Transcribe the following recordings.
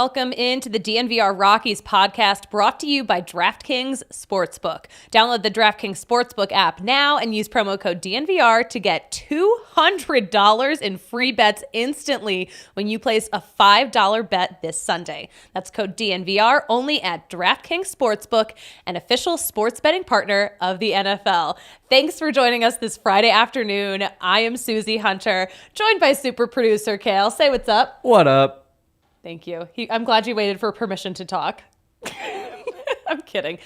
welcome into the DNVR Rockies podcast brought to you by DraftKings Sportsbook. Download the DraftKings Sportsbook app now and use promo code DNVR to get $200 in free bets instantly when you place a $5 bet this Sunday. That's code DNVR only at DraftKings Sportsbook, an official sports betting partner of the NFL. Thanks for joining us this Friday afternoon. I am Suzie Hunter, joined by super producer Kale. Say what's up. What up? Thank you. I'm glad you waited for permission to talk. I'm kidding.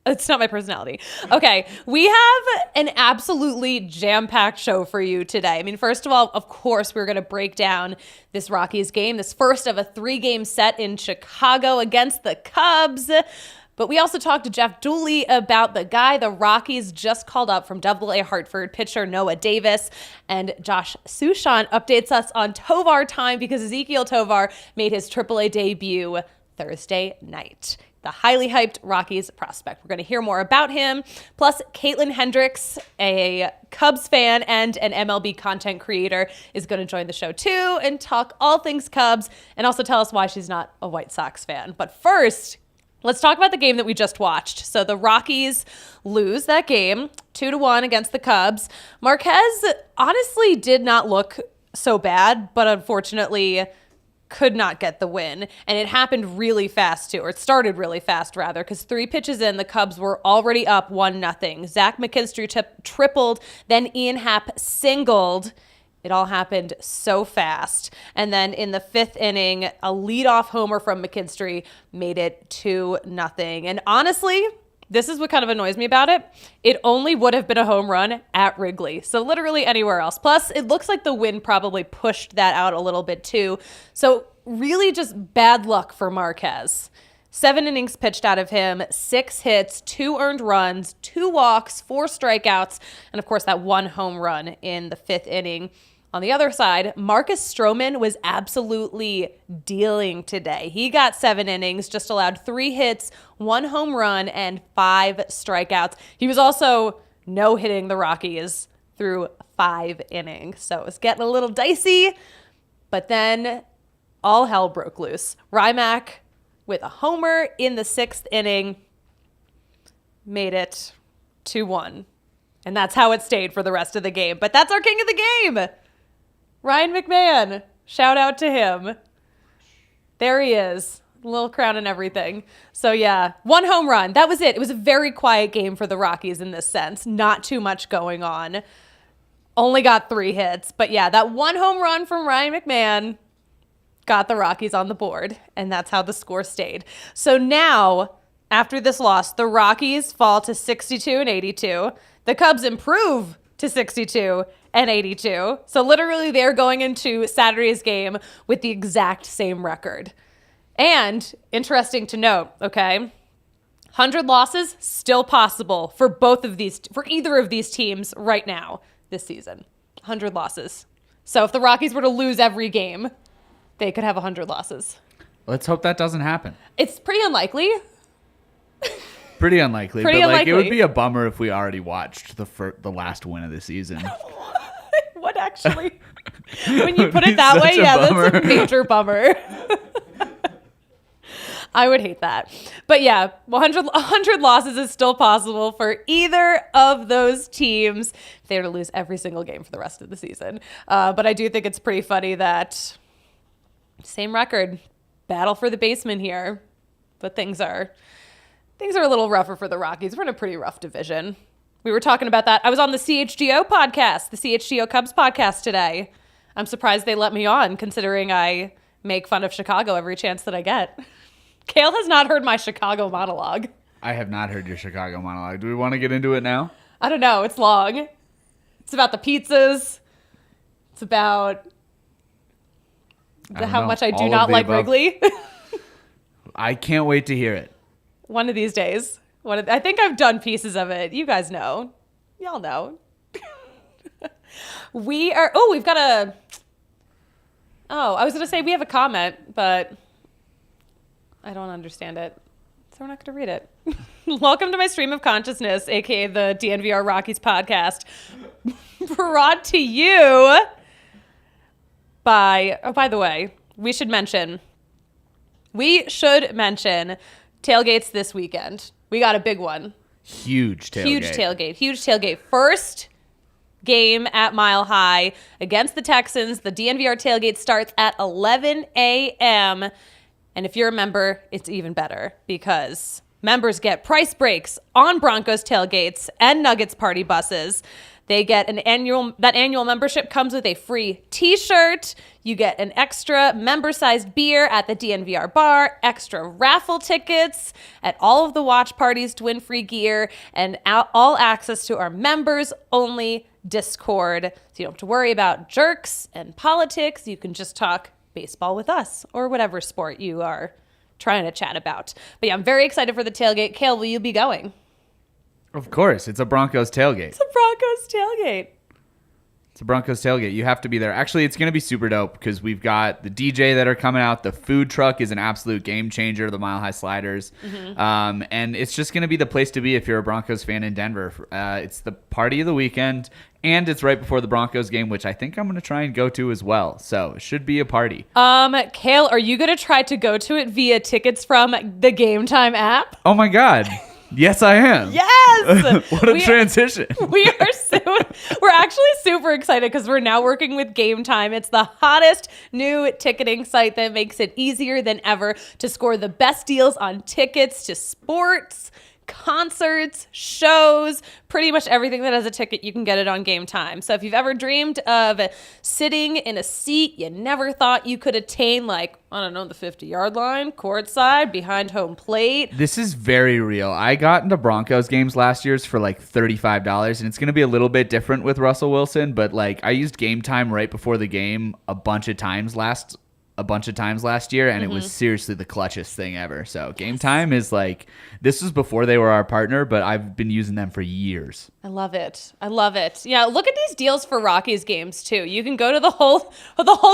It's not my personality. Okay, we have an absolutely jam-packed show for you today. I mean, first of all, of course, we're going to break down this Rockies game, this first of a 3-game set in Chicago against the Cubs. But we also talked to Jeff Dooley about the guy the Rockies just called up from AA Hartford pitcher Noah Davis. And Josh Suchon updates us on Tovar time because Ezequiel Tovar made his AAA debut Thursday night. The highly hyped Rockies prospect. We're going to hear more about him. Plus, Hendrix, a Cubs fan and an MLB content creator, is going to join the show too and talk all things Cubs and also tell us why she's not a White Sox fan. But first, let's talk about the game that we just watched. So the Rockies lose that game 2-1 against the Cubs. Marquez honestly did not look so bad, but unfortunately could not get the win. And it happened really fast too, or it started really fast rather, because 3 pitches in, the Cubs were already up 1-0. Zach McKinstry tripled, then Ian Happ singled. It all happened so fast. And then in the 5th inning, a leadoff homer from McKinstry made it 2-0. And honestly, this is what kind of annoys me about it. It only would have been a home run at Wrigley. So literally anywhere else. Plus, it looks like the wind probably pushed that out a little bit too. So really just bad luck for Marquez. 7 innings pitched out of him, 6 hits, 2 earned runs, 2 walks, 4 strikeouts, and of course that 1 home run in the 5th inning. On the other side, Marcus Stroman was absolutely dealing today. He got 7 innings, just allowed 3 hits, 1 home run, and 5 strikeouts. He was also no-hitting the Rockies through 5 innings. So it was getting a little dicey, but then all hell broke loose. Rymack with a homer in the 6th inning made it 2-1. And that's how it stayed for the rest of the game. But that's our king of the game. Ryan McMahon, shout out to him. There he is, little crown and everything. So yeah, 1 home run. That was it. It was a very quiet game for the Rockies in this sense. Not too much going on. Only got 3 hits. But yeah, that 1 home run from Ryan McMahon got the Rockies on the board. And that's how the score stayed. So now, after this loss, the Rockies fall to 62-82. The Cubs improve to 62-82. So literally they're going into Saturday's game with the exact same record. And interesting to note, okay, 100 losses still possible for either of these teams right now this season. 100 losses. So if the Rockies were to lose every game, they could have 100 losses. Let's hope that doesn't happen. It's pretty unlikely. Pretty unlikely. Pretty but unlikely. It would be a bummer if we already watched the last win of the season. What actually? When you put it that way, yeah, that's a major bummer. I would hate that. But yeah, 100 losses is still possible for either of those teams if they were to lose every single game for the rest of the season. But I do think it's pretty funny that same record, battle for the basement here, but things are a little rougher for the Rockies. We're in a pretty rough division. We were talking about that. I was on the CHGO podcast, the CHGO Cubs podcast today. I'm surprised they let me on, considering I make fun of Chicago every chance that I get. Kale has not heard my Chicago monologue. I have not heard your Chicago monologue. Do we want to get into it now? I don't know. It's long. It's about the pizzas. It's about how much I do not like Wrigley. I can't wait to hear it. One of these days. I think I've done pieces of it. You guys know. Y'all know. We've got a... Oh, I was going to say we have a comment, but I don't understand it. So we're not going to read it. Welcome to my stream of consciousness, a.k.a. the DNVR Rockies podcast. Brought to you by... Oh, by the way, we should mention... We should mention tailgates this weekend. We got a big one. Huge tailgate. First game at Mile High against the Texans. The DNVR tailgate starts at 11 a.m. And if you're a member, it's even better because members get price breaks on Broncos tailgates and Nuggets party buses. They get that annual membership comes with a free t-shirt. You get an extra member-sized beer at the DNVR bar, extra raffle tickets at all of the watch parties to win free gear, and all access to our members-only Discord. So you don't have to worry about jerks and politics. You can just talk baseball with us or whatever sport you are trying to chat about. But yeah, I'm very excited for the tailgate. Kale, will you be going? Of course. It's a Broncos tailgate. It's a Broncos tailgate. It's a Broncos tailgate. You have to be there. Actually, it's going to be super dope because we've got the DJ that are coming out. The food truck is an absolute game changer, the Mile High Sliders. Mm-hmm. And it's just going to be the place to be if you're a Broncos fan in Denver. It's the party of the weekend, and it's right before the Broncos game, which I think I'm going to try and go to as well. So it should be a party. Kale, are you going to try to go to it via tickets from the Game Time app? Oh, my God. Yes, I am. Yes. What a transition. We're actually super excited because we're now working with Game Time. It's the hottest new ticketing site that makes it easier than ever to score the best deals on tickets to sports, concerts, shows, pretty much everything that has a ticket, you can get it on Game Time. So if you've ever dreamed of sitting in a seat you never thought you could attain, like, I don't know, the 50-yard line, courtside, behind home plate. This is very real. I got into Broncos games last year's for like $35, and it's going to be a little bit different with Russell Wilson, but like I used Game Time right before the game a bunch of times last year, and it was seriously the clutchest thing ever. So Game Time is like, this was before they were our partner, but I've been using them for years. I love it. Yeah, look at these deals for Rockies games too. You can go to the whole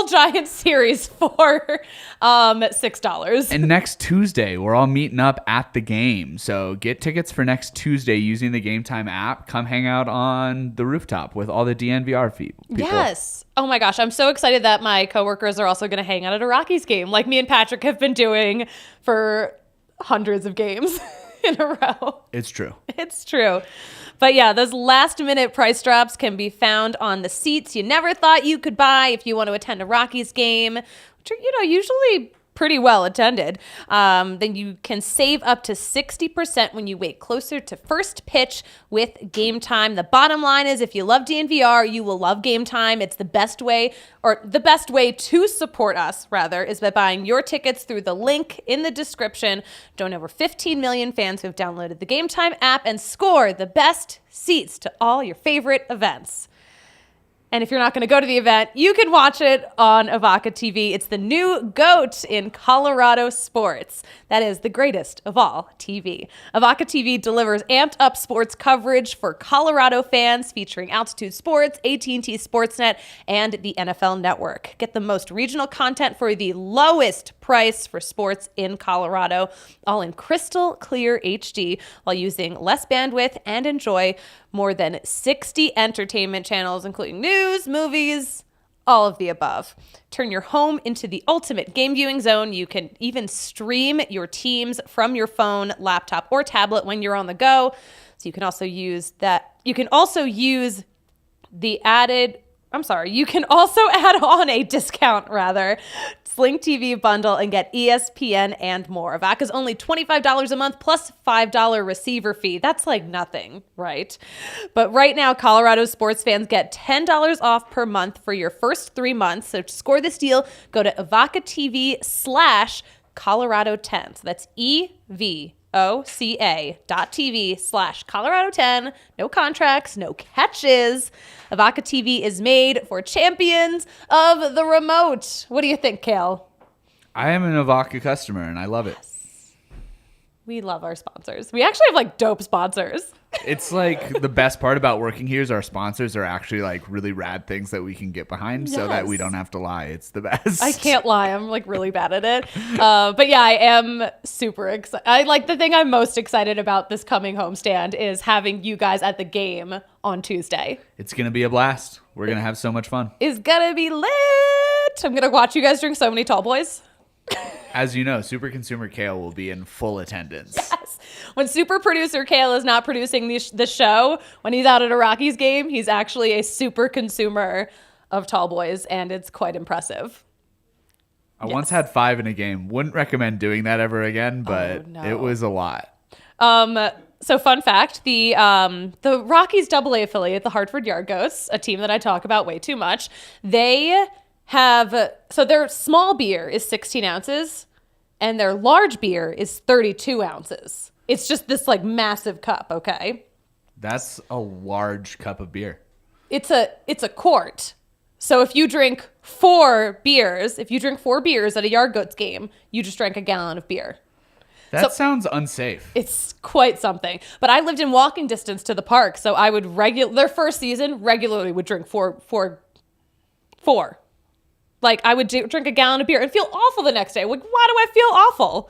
Giants series for $6. And next Tuesday, we're all meeting up at the game. So get tickets for next Tuesday using the Game Time app. Come hang out on the rooftop with all the DNVR people. Yes. Oh my gosh, I'm so excited that my coworkers are also going to hang out at a Rockies game like me and Patrick have been doing for hundreds of games in a row. It's true. It's true. But yeah, those last minute price drops can be found on the seats you never thought you could buy if you want to attend a Rockies game, which are, usually pretty well attended. Then you can save up to 60% when you wait closer to first pitch with Game Time. The bottom line is, if you love DNVR, you will love Game Time. It's the best way to support us, rather, is by buying your tickets through the link in the description. Join over 15 million fans who have downloaded the Game Time app and score the best seats to all your favorite events. And if you're not going to go to the event, you can watch it on Avaca TV. It's the new GOAT in Colorado sports. That is the greatest of all TV. Avaca TV delivers amped up sports coverage for Colorado fans, featuring Altitude Sports, AT&T Sportsnet, and the NFL Network. Get the most regional content for the lowest price for sports in Colorado, all in crystal clear HD, while using less bandwidth, and enjoy more than 60 entertainment channels, including news, movies, all of the above. Turn your home into the ultimate game viewing zone. You can even stream your teams from your phone, laptop, or tablet when you're on the go. So you can also use you can also add on a discount, Sling TV bundle and get ESPN and more. Avaca's only $25 a month plus $5 receiver fee. That's like nothing, right? But right now, Colorado sports fans get $10 off per month for your first 3 months. So to score this deal, go to avacatv/Colorado10. So that's EVOCA.tv/Colorado10. No contracts, no catches. Avaca TV is made for champions of the remote. What do you think, Kale? I am an Avaca customer, and I love it. Yes. We love our sponsors. We actually have dope sponsors. It's like the best part about working here is our sponsors are actually really rad things that we can get behind so that we don't have to lie. It's the best. I can't lie. I'm really bad at it. But yeah, I am super excited. The thing I'm most excited about this coming homestand is having you guys at the game on Tuesday. It's going to be a blast. We're going to have so much fun. It's going to be lit. I'm going to watch you guys drink so many tall boys. As you know, super consumer Kale will be in full attendance. Yes. When super producer Kale is not producing the show, when he's out at a Rockies game, he's actually a super consumer of tall boys, and it's quite impressive. I once had 5 in a game. Wouldn't recommend doing that ever again, but it was a lot. So fun fact, the Rockies AA affiliate, the Hartford Yard Goats, a team that I talk about way too much, they have, so their small beer is 16 ounces and their large beer is 32 ounces. It's just this like massive cup, okay? That's a large cup of beer. It's a quart. So if you drink 4 beers at a Yard Goats game, you just drank a gallon of beer. That sounds unsafe. It's quite something. But I lived in walking distance to the park, so I would their first season regularly would drink four. Like I would drink a gallon of beer and feel awful the next day. Like, why do I feel awful?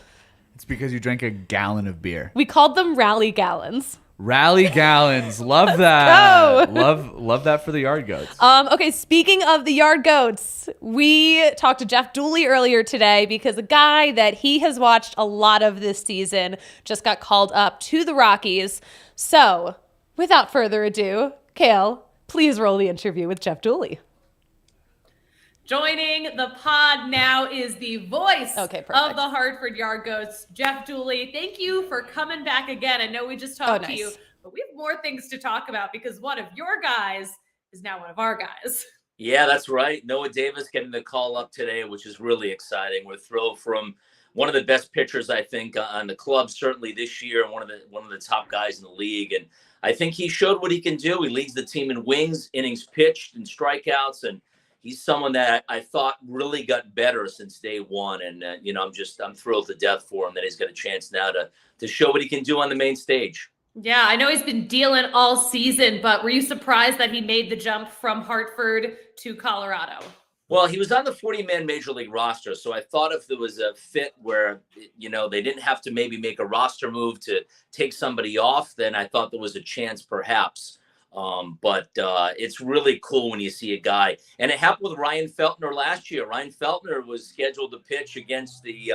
It's because you drank a gallon of beer. We called them rally gallons. Rally gallons. Love that. Love that for the Yard Goats. Okay, speaking of the Yard Goats, we talked to Jeff Dooley earlier today because a guy that he has watched a lot of this season just got called up to the Rockies. So, without further ado, Kale, please roll the interview with Jeff Dooley. Joining the pod now is the voice of the Hartford Yard Goats, Jeff Dooley. Thank you for coming back again. I know we just talked to you, but we have more things to talk about because one of your guys is now one of our guys. Yeah, that's right. Noah Davis getting the call up today, which is really exciting. We're thrilled from one of the best pitchers, I think, on the club, certainly this year, and one of the top guys in the league. And I think he showed what he can do. He leads the team in wins, innings pitched, and strikeouts, and he's someone that I thought really got better since day one. And, I'm thrilled to death for him that he's got a chance now to show what he can do on the main stage. Yeah, I know he's been dealing all season, but were you surprised that he made the jump from Hartford to Colorado? Well, he was on the 40-man major league roster. So I thought if there was a fit where, they didn't have to maybe make a roster move to take somebody off, then I thought there was a chance perhaps. But it's really cool when you see a guy, and it happened with Ryan Feltner last year. Ryan Feltner was scheduled to pitch against the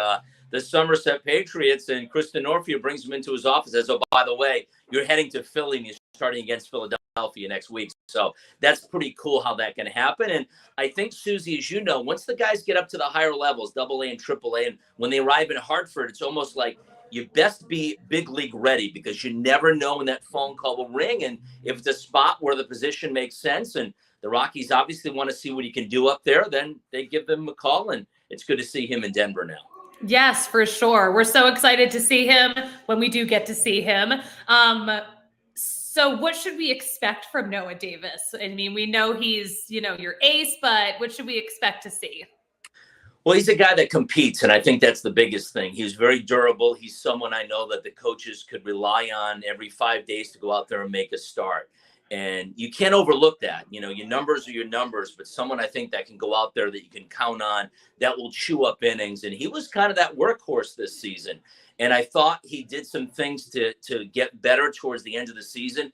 Somerset Patriots, and Kristen Norfield brings him into his office and says, "Oh, by the way, you're heading to Philly and you're starting against Philadelphia next week." So that's pretty cool how that can happen. And I think, Suzie, as you know, once the guys get up to the higher levels, AA and AAA, and when they arrive in Hartford, it's almost like you best be big league ready because you never know when that phone call will ring. And if it's a spot where the position makes sense and the Rockies obviously want to see what he can do up there, then they give them a call. And it's good to see him in Denver now. Yes, for sure. We're so excited to see him when we do get to see him. So what should we expect from Noah Davis? I mean, we know he's, your ace, but what should we expect to see? Well, he's a guy that competes, and I think that's the biggest thing. He's very durable. He's someone I know that the coaches could rely on every 5 days to go out there and make a start. And you can't overlook that. Your numbers are your numbers, but someone I think that can go out there that you can count on that will chew up innings. And he was kind of that workhorse this season. And I thought he did some things to get better towards the end of the season.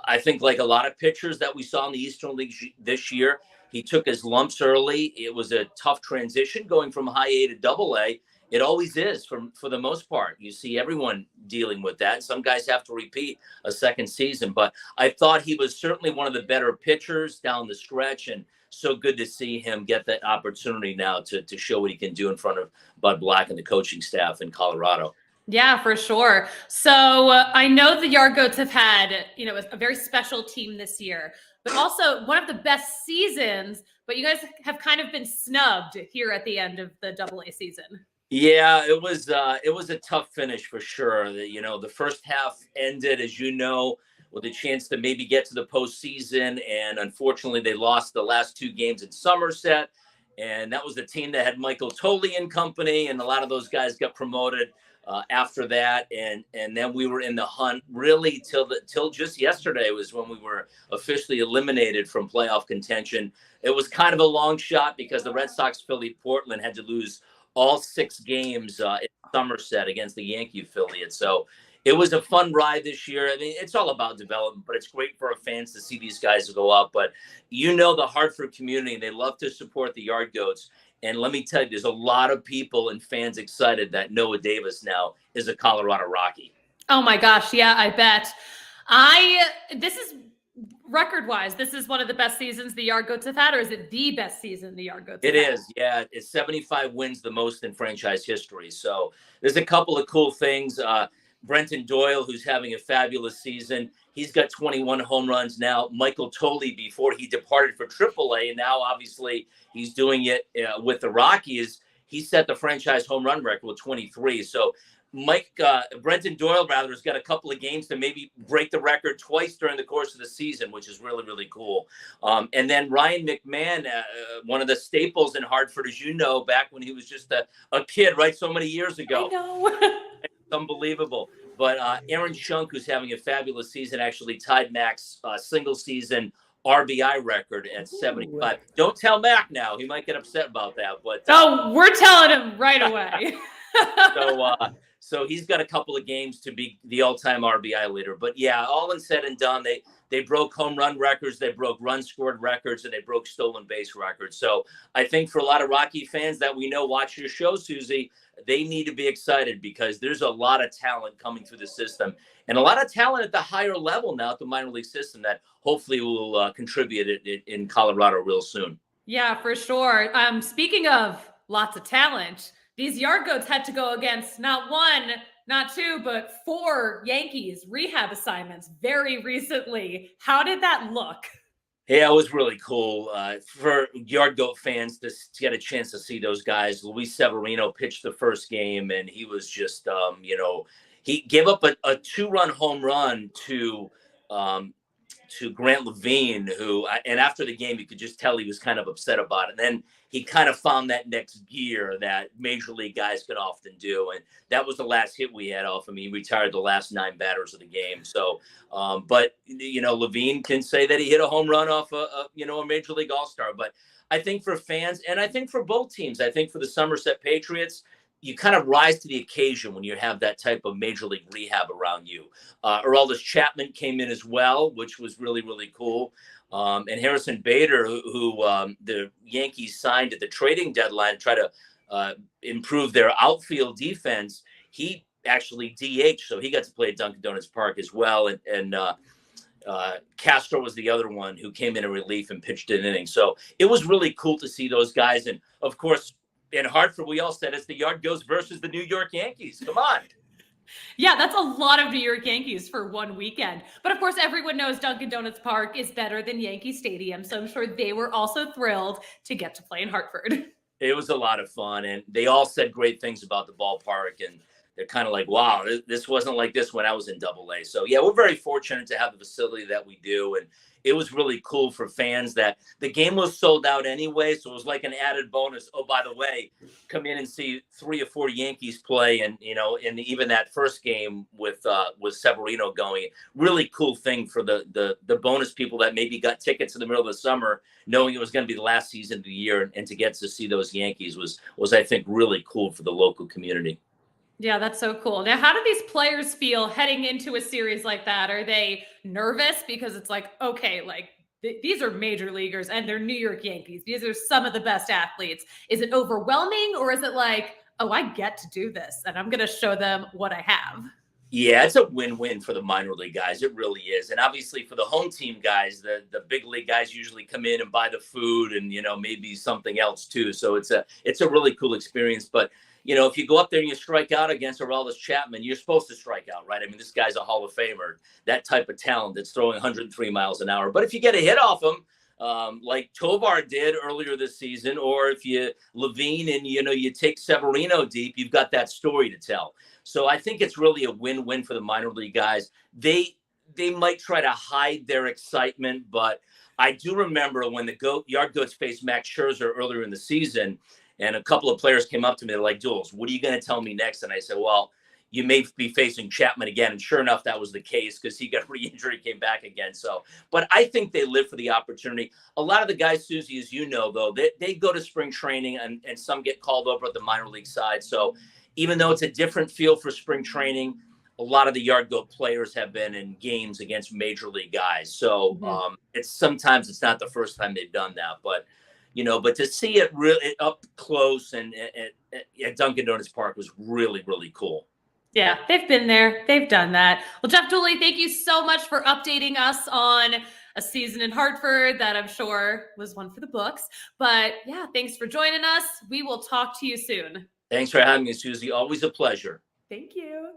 I think like a lot of pitchers that we saw in the Eastern League this year, he took his lumps early. It was a tough transition going from high A to double A. It always is for the most part. You see everyone dealing with that. Some guys have to repeat a second season, but I thought he was certainly one of the better pitchers down the stretch, and so good to see him get that opportunity now to show what he can do in front of Bud Black and the coaching staff in Colorado. Yeah, for sure. So I know the Yard Goats have had, a very special team this year, but also one of the best seasons, but you guys have kind of been snubbed here at the end of the AA season. Yeah, it was a tough finish for sure. The first half ended, as you know, with a chance to maybe get to the postseason, and unfortunately they lost the last 2 games in Somerset, and that was the team that had Michael Tolley and company, and a lot of those guys got promoted after that, and then we were in the hunt really till just yesterday was when we were officially eliminated from playoff contention. It was kind of a long shot because the Red Sox, Philly, Portland had to lose all 6 games in Somerset against the Yankee affiliate. So it was a fun ride this year. I mean, it's all about development, but it's great for our fans to see these guys go up. But the Hartford community, they love to support the Yard Goats. And let me tell you, there's a lot of people and fans excited that Noah Davis now is a Colorado Rocky. Oh my gosh, yeah, I bet. This is record-wise, this is one of the best seasons the Yard Goats have had, or is it the best season the Yard Goats have had? It is, yeah. It's 75 wins, the most in franchise history. So there's a couple of cool things. Brenton Doyle, who's having a fabulous season. He's got 21 home runs now. Michael Tolley, before he departed for AAA, and now obviously he's doing it with the Rockies. He set the franchise home run record with 23. So Brenton Doyle, rather, has got a couple of games to maybe break the record twice during the course of the season, which is really, really cool. And then Ryan McMahon, one of the staples in Hartford, as you know, back when he was just a kid, right, so many years ago. I know. Unbelievable. But Aaron Schunk, who's having a fabulous season, actually tied Mac's single season RBI record at 75. Don't tell Mac now. He might get upset about that. But we're telling him right away. So he's got a couple of games to be the all-time RBI leader. But yeah, all in said and done, they broke home run records, they broke runs scored records, and they broke stolen base records. So I think for a lot of Rocky fans that we know watch your show, Suzie, they need to be excited because there's a lot of talent coming through the system and a lot of talent at the higher level now at the minor league system that hopefully will contribute in Colorado real soon. Yeah, for sure. Speaking of lots of talent, these Yard Goats had to go against not one, not two, but 4 Yankees rehab assignments very recently. How did that look? Yeah, it was really cool for Yard Goat fans to get a chance to see those guys. Luis Severino pitched the first game, and he was just, he gave up a 2-run home run to Grant Levine, and after the game, you could just tell he was kind of upset about it. And then he kind of found that next gear that major league guys can often do. And that was the last hit we had off him. He retired the last 9 batters of the game. So, but Levine can say that he hit a home run off a major league all-star. But I think for fans, and I think for both teams, I think for the Somerset Patriots, you kind of rise to the occasion when you have that type of major league rehab around you. Aroldis Chapman came in as well, which was really, really cool. And Harrison Bader, who the Yankees signed at the trading deadline to try to improve their outfield defense, he actually DH, so he got to play at Dunkin' Donuts Park as well. And Castro was the other one who came in relief and pitched an inning. So it was really cool to see those guys. And, of course, in Hartford, we all said it's the Yard Goats versus the New York Yankees. Come on. Yeah, that's a lot of New York Yankees for one weekend. But of course, everyone knows Dunkin' Donuts Park is better than Yankee Stadium. So I'm sure they were also thrilled to get to play in Hartford. It was a lot of fun. And they all said great things about the ballpark. And they're kind of like, wow, this wasn't like this when I was in AA. So, yeah, we're very fortunate to have the facility that we do. And it was really cool for fans that the game was sold out anyway. So it was like an added bonus. Oh, by the way, come in and see 3 or 4 Yankees play. And, even that first game with Severino going, really cool thing for the bonus people that maybe got tickets in the middle of the summer, knowing it was going to be the last season of the year. And to get to see those Yankees was, I think, really cool for the local community. Yeah, that's so cool. Now, how do these players feel heading into a series like that? Are they nervous because it's like, okay, like these are major leaguers and they're New York Yankees. These are some of the best athletes. Is it overwhelming or is it like, oh, I get to do this and I'm going to show them what I have? Yeah, it's a win-win for the minor league guys. It really is. And obviously for the home team guys, the big league guys usually come in and buy the food and, maybe something else too. So it's a really cool experience. But if you go up there and you strike out against Aroldis Chapman, you're supposed to strike out, right? I mean, this guy's a Hall of Famer, that type of talent that's throwing 103 miles an hour. But if you get a hit off him, like Tovar did earlier this season, or if Levine and, you take Severino deep, you've got that story to tell. So I think it's really a win-win for the minor league guys. They might try to hide their excitement, but I do remember when the Yard Goats faced Max Scherzer earlier in the season, and a couple of players came up to me. They're like, Jules, what are you going to tell me next? And I said, well, you may be facing Chapman again. And sure enough, that was the case because he got re-injured, came back again. So, but I think they live for the opportunity. A lot of the guys, Suzie, as you know, though, they go to spring training and some get called over at the minor league side. So even though it's a different feel for spring training, a lot of the Yard Goat players have been in games against major league guys. So sometimes it's not the first time they've done that, but but to see it really up close and at Dunkin' Donuts Park was really, really cool. Yeah, they've been there. They've done that. Well, Jeff Dooley, thank you so much for updating us on a season in Hartford that I'm sure was one for the books. But yeah, thanks for joining us. We will talk to you soon. Thanks for having me, Susie. Always a pleasure. Thank you.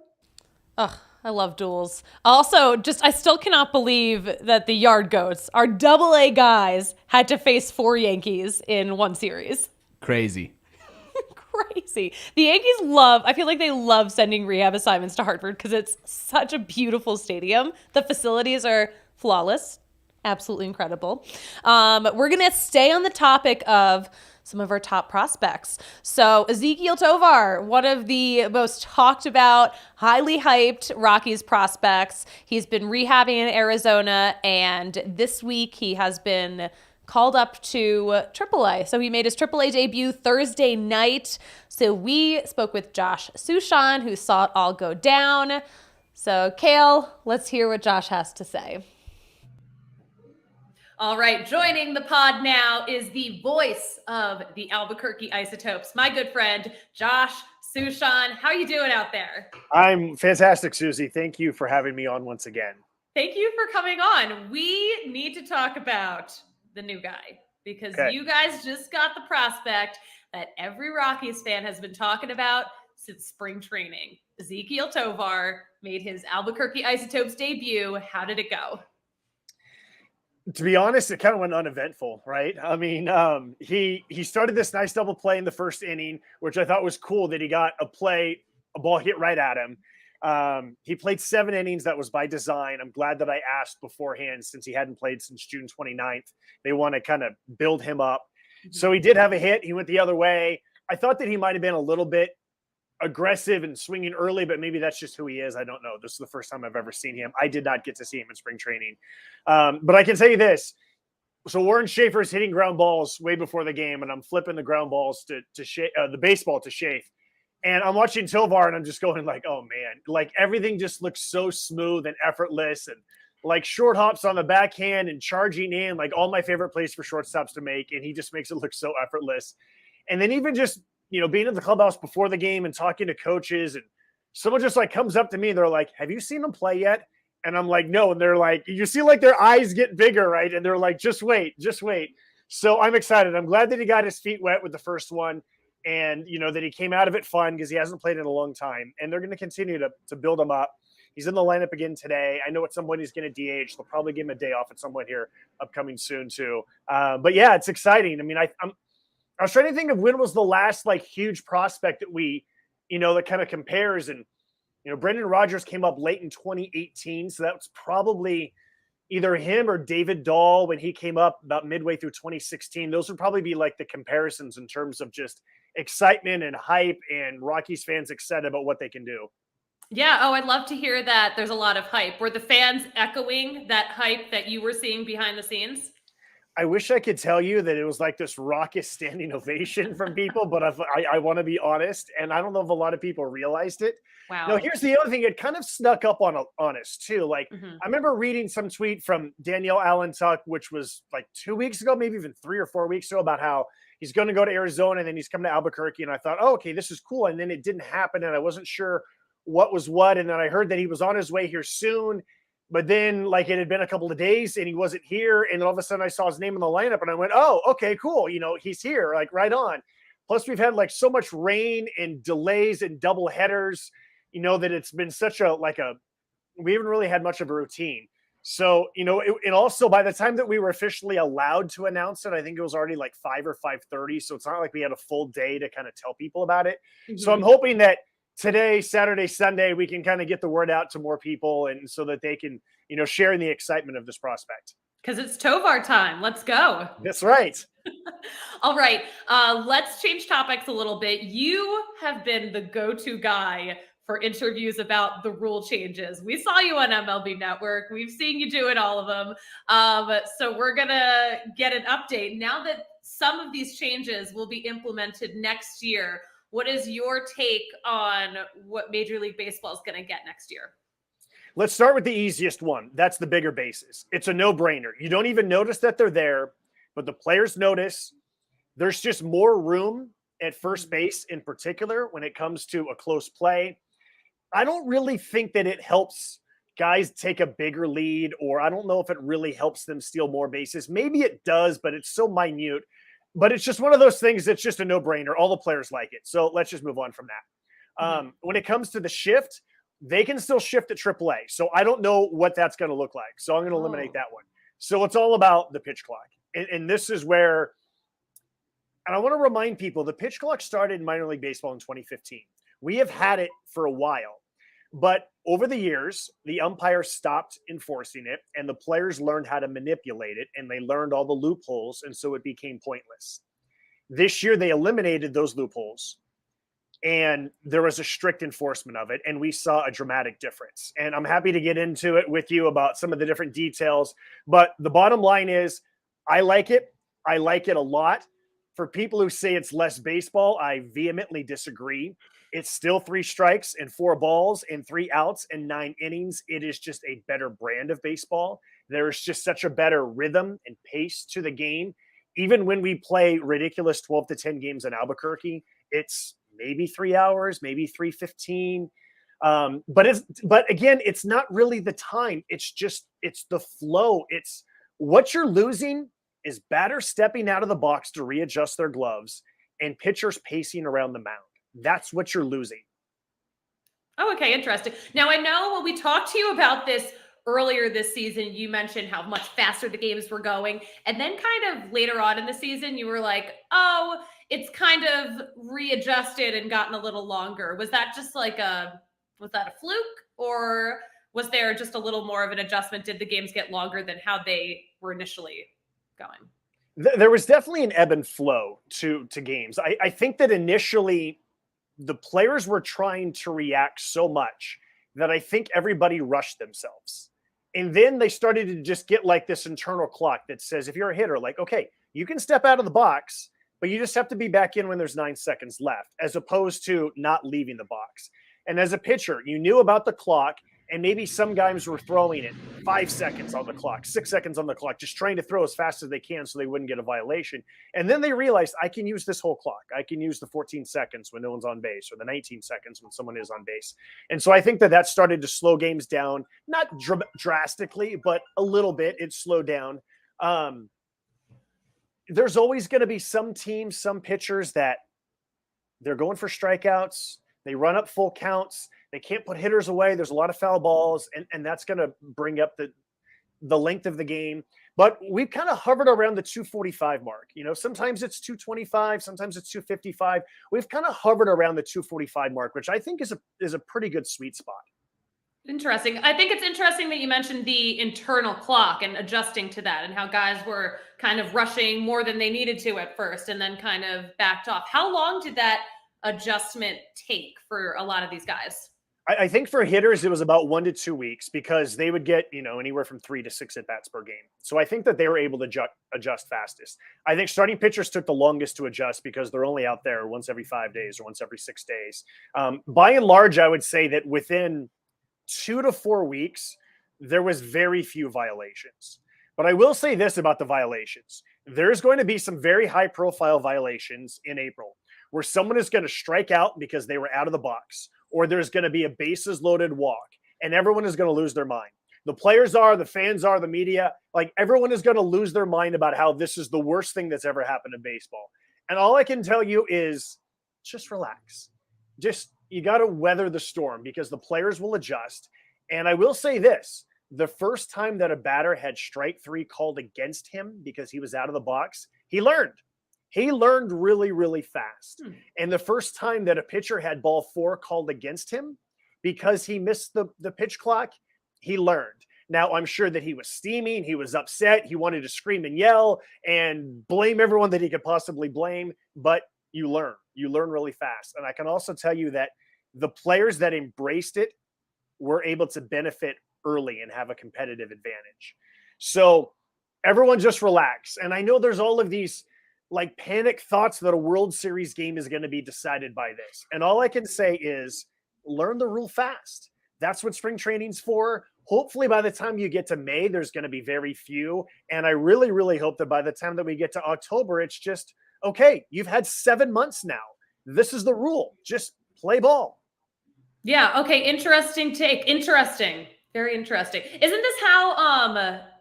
Oh, I love duels. Also, I still cannot believe that the Yard Goats, our AA guys, had to face 4 Yankees in one series. Crazy. Crazy. The Yankees I feel like they love sending rehab assignments to Hartford because it's such a beautiful stadium. The facilities are flawless. Absolutely incredible. We're going to stay on the topic of some of our top prospects. So Ezequiel Tovar, one of the most talked about, highly hyped Rockies prospects. He's been rehabbing in Arizona, and this week he has been called up to AAA. So he made his AAA debut Thursday night. So we spoke with Josh Suchon, who saw it all go down. So Kale, let's hear what Josh has to say. All right, joining the pod now is the voice of the Albuquerque Isotopes, my good friend, Josh Suchon. How are you doing out there? I'm fantastic, Susie. Thank you for having me on once again. Thank you for coming on. We need to talk about the new guy because you guys just got the prospect that every Rockies fan has been talking about since spring training. Ezequiel Tovar made his Albuquerque Isotopes debut. How did it go? To be honest, it kind of went uneventful, right? I mean, he started this nice double play in the first inning, which I thought was cool that he got a ball hit right at him. He played 7 innings. That was by design. I'm glad that I asked beforehand since he hadn't played since June 29th. They want to kind of build him up. Mm-hmm. So he did have a hit. He went the other way. I thought that he might have been a little bit aggressive and swinging early, but maybe that's just who he is. I don't know. This is the first time I've ever seen him. I did not get to see him in spring training. But I can tell you this. So Warren Schaefer's hitting ground balls way before the game, and I'm flipping the ground balls to the baseball to Schaefer. And I'm watching Tovar, and I'm just going like, oh, man. Like, everything just looks so smooth and effortless, and like short hops on the backhand and charging in, like all my favorite plays for shortstops to make, and he just makes it look so effortless. And then even just being in the clubhouse before the game and talking to coaches, and someone just like comes up to me and they're like, have you seen him play yet? And I'm like, no. And they're like, you see like their eyes get bigger, right? And they're like, just wait. So I'm excited. I'm glad that he got his feet wet with the first one, and that he came out of it fun because he hasn't played in a long time. And they're going to continue to build him up. He's in the lineup again today. I know at some point he's going to DH. They'll probably give him a day off at some point here upcoming soon too. But yeah, it's exciting. I mean, I was trying to think of when was the last like huge prospect that we, that kind of compares. And, Brendan Rodgers came up late in 2018. So that's probably either him or David Dahl when he came up about midway through 2016. Those would probably be like the comparisons in terms of just excitement and hype and Rockies fans excited about what they can do. Yeah. Oh, I'd love to hear that. There's a lot of hype. Were the fans echoing that hype that you were seeing behind the scenes? I wish I could tell you that it was like this raucous standing ovation from people, but I want to be honest, and I don't know if a lot of people realized it. Wow. No, here's the other thing. It kind of snuck up on us too. Like I remember reading some tweet from Danielle Allen-Tuck, which was like 2 weeks ago, maybe even 3 or 4 weeks ago, about how he's going to go to Arizona and then he's coming to Albuquerque. And I thought, oh, okay, this is cool. And then it didn't happen, and I wasn't sure what was what. And then I heard that he was on his way here soon. But then, like, it had been a couple of days and he wasn't here. And all of a sudden I saw his name in the lineup and I went, oh, okay, cool. He's here, like, right on. Plus, we've had, like, so much rain and delays and double headers, that it's been such we haven't really had much of a routine. So, and also by the time that we were officially allowed to announce it, I think it was already like 5 or 5:30. So it's not like we had a full day to kind of tell people about it. Mm-hmm. So I'm hoping that today, Saturday, Sunday, we can kind of get the word out to more people, and so that they can, share in the excitement of this prospect. Because it's Tovar time. Let's go. That's right. All right. Let's change topics a little bit. You have been the go-to guy for interviews about the rule changes. We saw you on MLB Network. We've seen you doing all of them. So we're going to get an update. Now that some of these changes will be implemented next year, what is your take on what Major League Baseball is going to get next year? Let's start with the easiest one. That's the bigger bases. It's a no-brainer. You don't even notice that they're there, but the players notice. There's just more room at first base in particular when it comes to a close play. I don't really think that it helps guys take a bigger lead, or I don't know if it really helps them steal more bases. Maybe it does, but it's so minute. But it's just one of those things that's just a no-brainer. All the players like it. So let's just move on from that. When it comes to the shift, they can still shift at AAA. So I don't know what that's going to look like. So I'm going to eliminate that one. So it's all about the pitch clock. And this is where, and I want to remind people, the pitch clock started in minor league baseball in 2015. We have had it for a while. But over the years, the umpires stopped enforcing it, and the players learned how to manipulate it, and they learned all the loopholes, and so it became pointless. This year, they eliminated those loopholes, and there was a strict enforcement of it, and we saw a dramatic difference. And I'm happy to get into it with you about some of the different details, but the bottom line is I like it. I like it a lot. For people who say it's less baseball, I vehemently disagree. It's still 3 strikes and 4 balls and 3 outs and 9 innings. It is just a better brand of baseball. There is just such a better rhythm and pace to the game. Even when we play ridiculous 12 to 10 games in Albuquerque, it's maybe 3 hours, maybe 3:15. But again, it's not really the time. It's the flow. It's what you're losing is batters stepping out of the box to readjust their gloves and pitchers pacing around the mound. That's what you're losing. Oh, okay. Interesting. Now, I know when we talked to you about this earlier this season, you mentioned how much faster the games were going. And then kind of later on in the season, you were like, oh, it's kind of readjusted and gotten a little longer. Was that just like was that a fluke, or was there just a little more of an adjustment? Did the games get longer than how they were initially going? There was definitely an ebb and flow to games. I think that initially the players were trying to react so much that I think everybody rushed themselves. And then they started to just get like this internal clock that says, if you're a hitter, like, okay, you can step out of the box, but you just have to be back in when there's 9 seconds left, as opposed to not leaving the box. And as a pitcher, you knew about the clock, and maybe some guys were throwing it 5 seconds on the clock, 6 seconds on the clock, just trying to throw as fast as they can so they wouldn't get a violation. And then they realized, I can use this whole clock. I can use the 14 seconds when no one's on base, or the 19 seconds when someone is on base. And so I think that started to slow games down, not drastically, but a little bit. It slowed down. There's always going to be some teams, some pitchers that they're going for strikeouts. They run up full counts. They can't put hitters away. There's a lot of foul balls, and that's going to bring up the length of the game. But we've kind of hovered around the 245 mark. You know, sometimes it's 225, sometimes it's 255. We've kind of hovered around the 245 mark, which I think is a pretty good sweet spot. Interesting. I think it's interesting that you mentioned the internal clock and adjusting to that, and how guys were kind of rushing more than they needed to at first and then kind of backed off. How long did that adjustment take for a lot of these guys? I think for hitters, it was about 1 to 2 weeks, because they would get, anywhere from 3 to 6 at-bats per game. So I think that they were able to adjust fastest. I think starting pitchers took the longest to adjust, because they're only out there once every 5 days or once every 6 days. By and large, I would say that within 2 to 4 weeks, there was very few violations. But I will say this about the violations. There's going to be some very high-profile violations in April, where someone is going to strike out because they were out of the box, or there's going to be a bases loaded walk, and everyone is going to lose their mind. The players are, the fans are, the media, like everyone is going to lose their mind about how this is the worst thing that's ever happened in baseball. And all I can tell you is just relax. You got to weather the storm, because the players will adjust. And I will say this, the first time that a batter had strike 3 called against him because he was out of the box, he learned. He learned really, really fast. And the first time that a pitcher had ball 4 called against him because he missed the pitch clock, he learned. Now, I'm sure that he was steaming. He was upset. He wanted to scream and yell and blame everyone that he could possibly blame. But you learn. You learn really fast. And I can also tell you that the players that embraced it were able to benefit early and have a competitive advantage. So everyone just relax. And I know there's all of these like panic thoughts that a World Series game is going to be decided by this. And all I can say is learn the rule fast. That's what spring training's for. Hopefully by the time you get to May, there's going to be very few. And I really, really hope that by the time that we get to October, it's just okay, you've had 7 months now. This is the rule. Just play ball. Yeah. Okay. Interesting take. Interesting. Very interesting. Isn't this how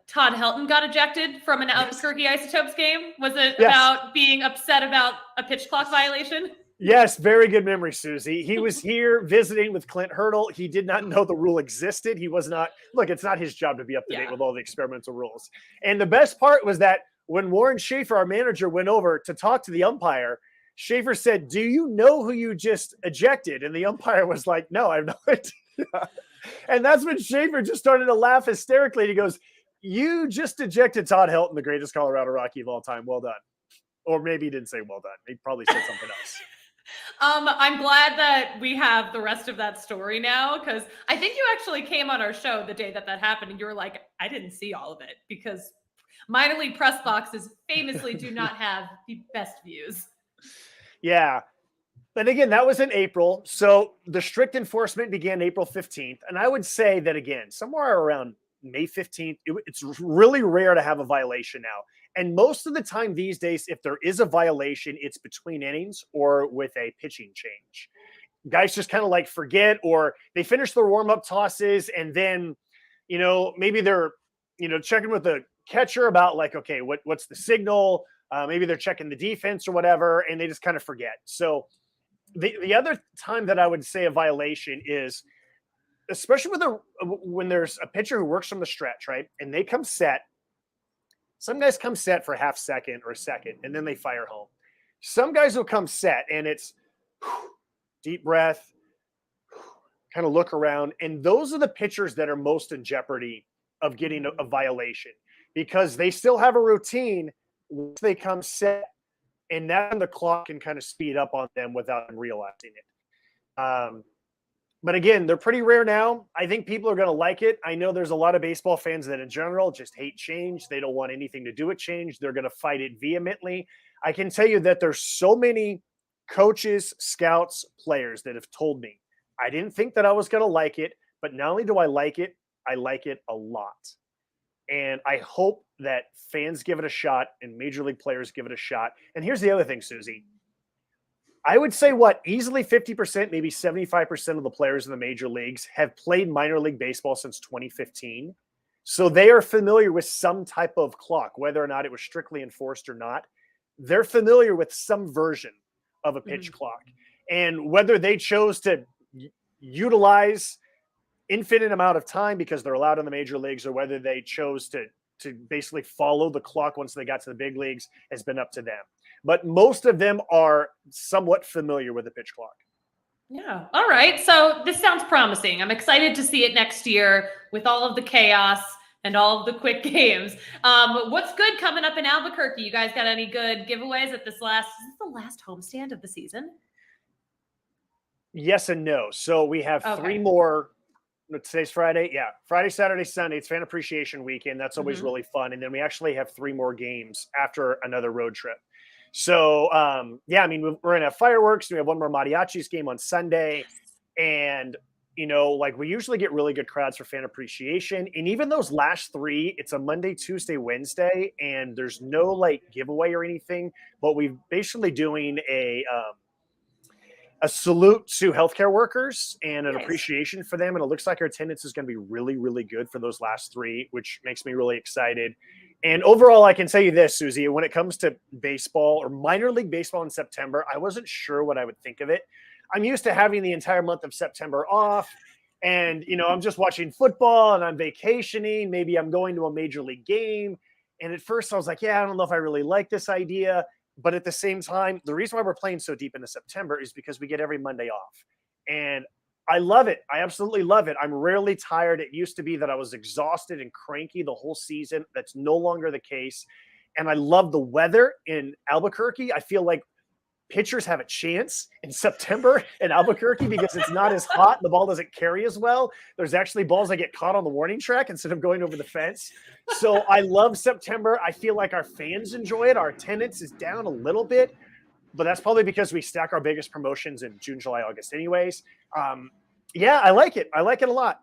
Todd Helton got ejected from an Albuquerque Isotopes game? Was it about being upset about a pitch clock violation? Yes, very good memory, Susie. He was here visiting with Clint Hurdle. He did not know the rule existed. He was not, look, it's not his job to be up to date with all the experimental rules. And the best part was that when Warren Schaefer, our manager, went over to talk to the umpire, Schaefer said, "Do you know who you just ejected?" And the umpire was like, "No, I have no idea." And that's when Schaefer just started to laugh hysterically. And he goes, "You just ejected Todd Helton, the greatest Colorado Rocky of all time. Well done." Or maybe he didn't say well done. He probably said something else. I'm glad that we have the rest of that story now, because I think you actually came on our show the day that happened and you were like, I didn't see all of it, because minor league press boxes famously do not have the best views. Yeah. But again, that was in April. So the strict enforcement began April 15th. And I would say that, again, somewhere around May 15th, it's really rare to have a violation now. And most of the time these days, if there is a violation, it's between innings or with a pitching change. Guys just kind of like forget, or they finish their warm-up tosses and then, maybe they're, checking with the catcher about like, okay, what's the signal? Maybe they're checking the defense or whatever, and they just kind of forget. So the other time that I would say a violation is, especially when there's a pitcher who works from the stretch, right? And they come set. Some guys come set for a half second or a second, and then they fire home. Some guys will come set, and it's deep breath, kind of look around. And those are the pitchers that are most in jeopardy of getting a violation, because they still have a routine once they come set, and then the clock can kind of speed up on them without them realizing it. But again, they're pretty rare now. I think people are going to like it. I know there's a lot of baseball fans that in general just hate change. They don't want anything to do with change. They're going to fight it vehemently. I can tell you that there's so many coaches, scouts, players that have told me, I didn't think that I was going to like it, but not only do I like it a lot. And I hope that fans give it a shot and major league players give it a shot. And here's the other thing, Susie. I would say easily 50%, maybe 75% of the players in the major leagues have played minor league baseball since 2015. So they are familiar with some type of clock, whether or not it was strictly enforced or not. They're familiar with some version of a pitch clock. And whether they chose to utilize infinite amount of time because they're allowed in the major leagues, or whether they chose to basically follow the clock once they got to the big leagues, has been up to them. But most of them are somewhat familiar with the pitch clock. Yeah. All right. So this sounds promising. I'm excited to see it next year with all of the chaos and all of the quick games. What's good coming up in Albuquerque? You guys got any good giveaways at is this the last homestand of the season? Yes and no. So we have 3 more. Today's Friday. Yeah. Friday, Saturday, Sunday. It's Fan Appreciation Weekend. That's always really fun. And then we actually have 3 more games after another road trip. So, we're going to have fireworks. We have one more Mariachis game on Sunday. And, we usually get really good crowds for Fan Appreciation. And even those last 3, it's a Monday, Tuesday, Wednesday, and there's no giveaway or anything, but we're basically doing a salute to healthcare workers and an appreciation for them. And it looks like our attendance is going to be really, really good for those last 3, which makes me really excited. And overall, I can tell you this, Susie, when it comes to baseball or minor league baseball in September, I wasn't sure what I would think of it. I'm used to having the entire month of September off, and, I'm just watching football and I'm vacationing. Maybe I'm going to a major league game. And at first I was like, I don't know if I really like this idea. But at the same time, the reason why we're playing so deep into September is because we get every Monday off. And I love it. I absolutely love it. I'm rarely tired. It used to be that I was exhausted and cranky the whole season. That's no longer the case. And I love the weather in Albuquerque. I feel like pitchers have a chance in September in Albuquerque because it's not as hot. The ball doesn't carry as well. There's actually balls that get caught on the warning track instead of going over the fence. So I love September. I feel like our fans enjoy it. Our attendance is down a little bit, but that's probably because we stack our biggest promotions in June, July, August anyways. I like it. I like it a lot.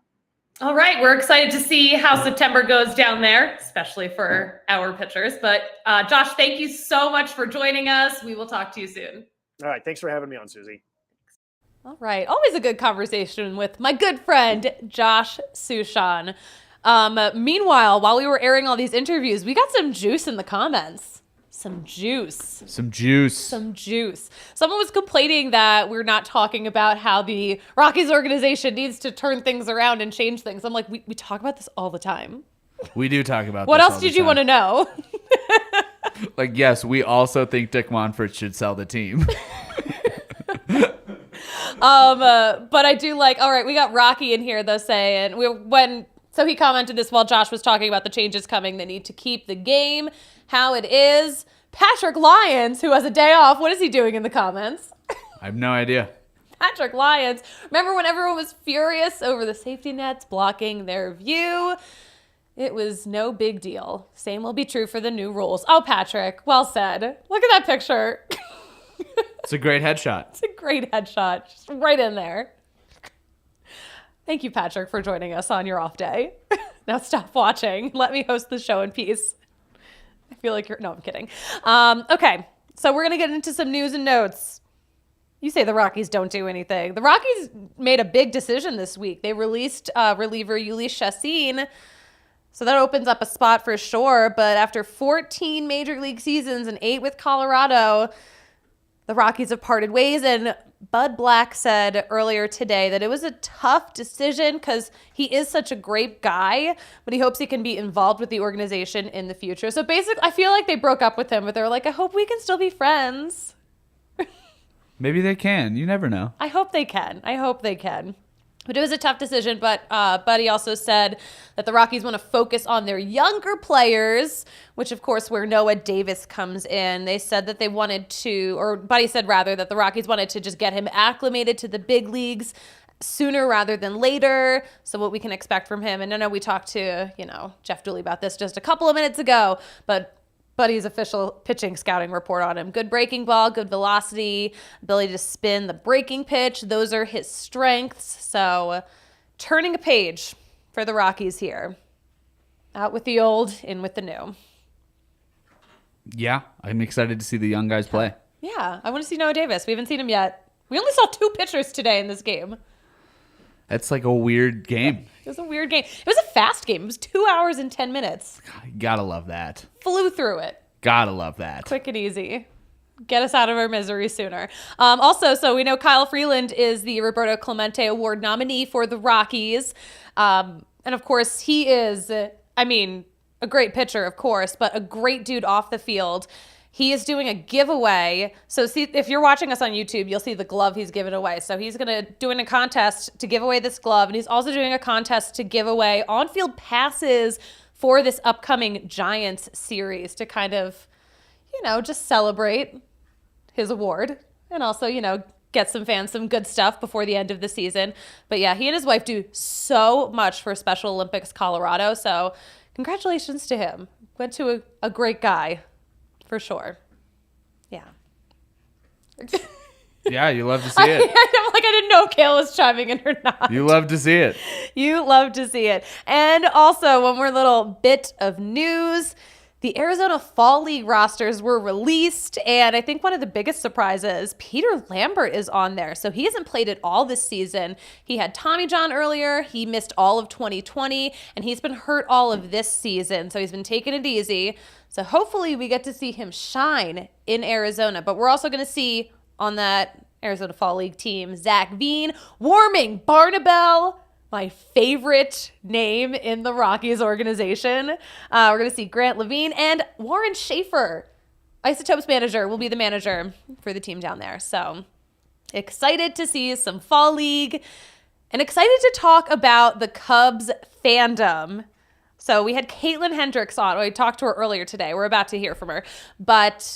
All right, we're excited to see how September goes down there, especially for our pitchers. But Josh, thank you so much for joining us. We will talk to you soon. All right. Thanks for having me on, Suzie. All right, always a good conversation with my good friend, Josh Suchon. Meanwhile, while we were airing all these interviews, we got some juice in the comments. Some juice. Someone was complaining that we're not talking about how the Rockies organization needs to turn things around and change things. I'm like, we talk about this all the time. We do talk about What this else all did the you want to time. know? Like, yes, we also think Dick Monfort should sell the team. But I do like, all right, we got Rocky in here though saying so he commented this while Josh was talking about the changes coming. They need to keep the game how it is. Patrick Lyons, who has a day off, what is he doing in the comments? I have no idea. Patrick Lyons. Remember when everyone was furious over the safety nets blocking their view? It was no big deal. Same will be true for the new rules. Oh, Patrick, well said. Look at that picture. It's a great headshot. It's a great headshot. Just right in there. Thank you, Patrick, for joining us on your off day. Now stop watching. Let me host the show in peace. I feel like no, I'm kidding. Okay, so we're going to get into some news and notes. You say the Rockies don't do anything. The Rockies made a big decision this week. They released reliever Jhoulys Chacín, so that opens up a spot for sure. But after 14 major league seasons and 8 with Colorado, the Rockies have parted ways, and Bud Black said earlier today that it was a tough decision because he is such a great guy, but he hopes he can be involved with the organization in the future. So basically, I feel like they broke up with him, but they were like, I hope we can still be friends. Maybe they can. You never know. I hope they can. But it was a tough decision, but Buddy also said that the Rockies want to focus on their younger players, which, of course, where Noah Davis comes in. They said that they wanted to, or Buddy said rather, that the Rockies wanted to just get him acclimated to the big leagues sooner rather than later. So what we can expect from him. And I know we talked to, Jeff Dooley about this just a couple of minutes ago, but Buddy's official pitching scouting report on him. Good breaking ball, good velocity, ability to spin the breaking pitch. Those are his strengths. So turning a page for the Rockies here. Out with the old, in with the new. Yeah, I'm excited to see the young guys play. Yeah, I want to see Noah Davis. We haven't seen him yet. We only saw 2 pitchers today in this game. That's like a weird game. It was a weird game. It was a fast game. It was 2 hours and 10 minutes. Gotta love that. Flew through it. Gotta love that. Quick and easy. Get us out of our misery sooner. Also, so we know Kyle Freeland is the Roberto Clemente Award nominee for the Rockies. And of course, he is, a great pitcher, of course, but a great dude off the field. He is doing a giveaway. So see, if you're watching us on YouTube, you'll see the glove he's giving away. So he's doing a contest to give away this glove. And he's also doing a contest to give away on-field passes for this upcoming Giants series to kind of, just celebrate his award. And also, get some fans some good stuff before the end of the season. But yeah, he and his wife do so much for Special Olympics Colorado. So congratulations to him. Went to a great guy. For sure. Yeah. Yeah, you love to see it. I'm like, I didn't know Kale was chiming in or not. You love to see it. You love to see it. And also, one more little bit of news. The Arizona Fall League rosters were released, and I think one of the biggest surprises, Peter Lambert is on there. So he hasn't played at all this season. He had Tommy John earlier. He missed all of 2020, and he's been hurt all of this season. So he's been taking it easy. So hopefully we get to see him shine in Arizona. But we're also going to see on that Arizona Fall League team, Zach Veen, Warming Barnabel, my favorite name in the Rockies organization. We're going to see Grant Levine and Warren Schaefer. Isotopes manager will be the manager for the team down there. So excited to see some Fall League and excited to talk about the Cubs fandom. So we had Caitlin Hendrix on. We talked to her earlier today. We're about to hear from her. But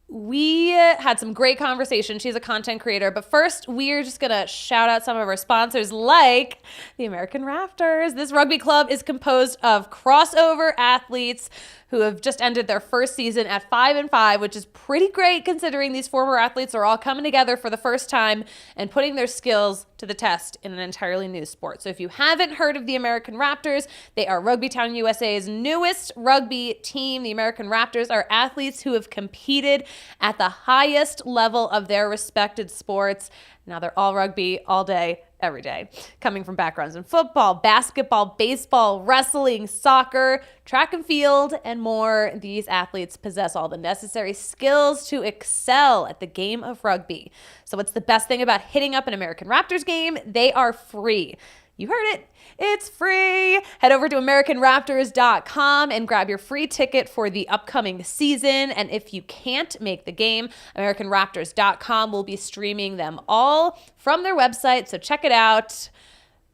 we had some great conversation. She's a content creator. But first, we're just going to shout out some of our sponsors, like the American Raptors. This rugby club is composed of crossover athletes who have just ended their first season at 5-5, which is pretty great considering these former athletes are all coming together for the first time and putting their skills to the test in an entirely new sport. So if you haven't heard of the American Raptors, they are Rugby Town USA's newest rugby team. The American Raptors are athletes who have competed at the highest level of their respected sports. Now they're all rugby all day, every day, coming from backgrounds in football, basketball, baseball, wrestling, soccer, track and field, and more. These athletes possess all the necessary skills to excel at the game of rugby. So what's the best thing about hitting up an American Raptors game? They are free. You heard it. It's free. Head over to AmericanRaptors.com and grab your free ticket for the upcoming season. And if you can't make the game, AmericanRaptors.com will be streaming them all from their website. So check it out.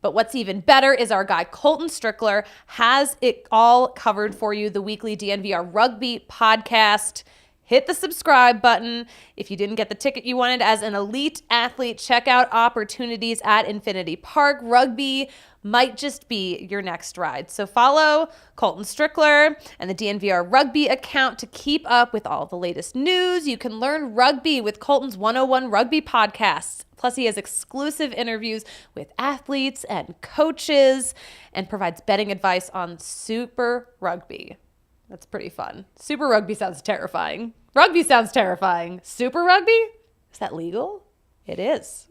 But what's even better is our guy Colton Strickler has it all covered for you, the weekly DNVR Rugby podcast. Hit the subscribe button. If you didn't get the ticket you wanted as an elite athlete, check out opportunities at Infinity Park. Rugby might just be your next ride. So follow Colton Strickler and the DNVR Rugby account to keep up with all the latest news. You can learn rugby with Colton's 101 Rugby podcasts. Plus, he has exclusive interviews with athletes and coaches and provides betting advice on Super Rugby. That's pretty fun. Super Rugby sounds terrifying. Rugby sounds terrifying. Super Rugby? Is that legal? It is.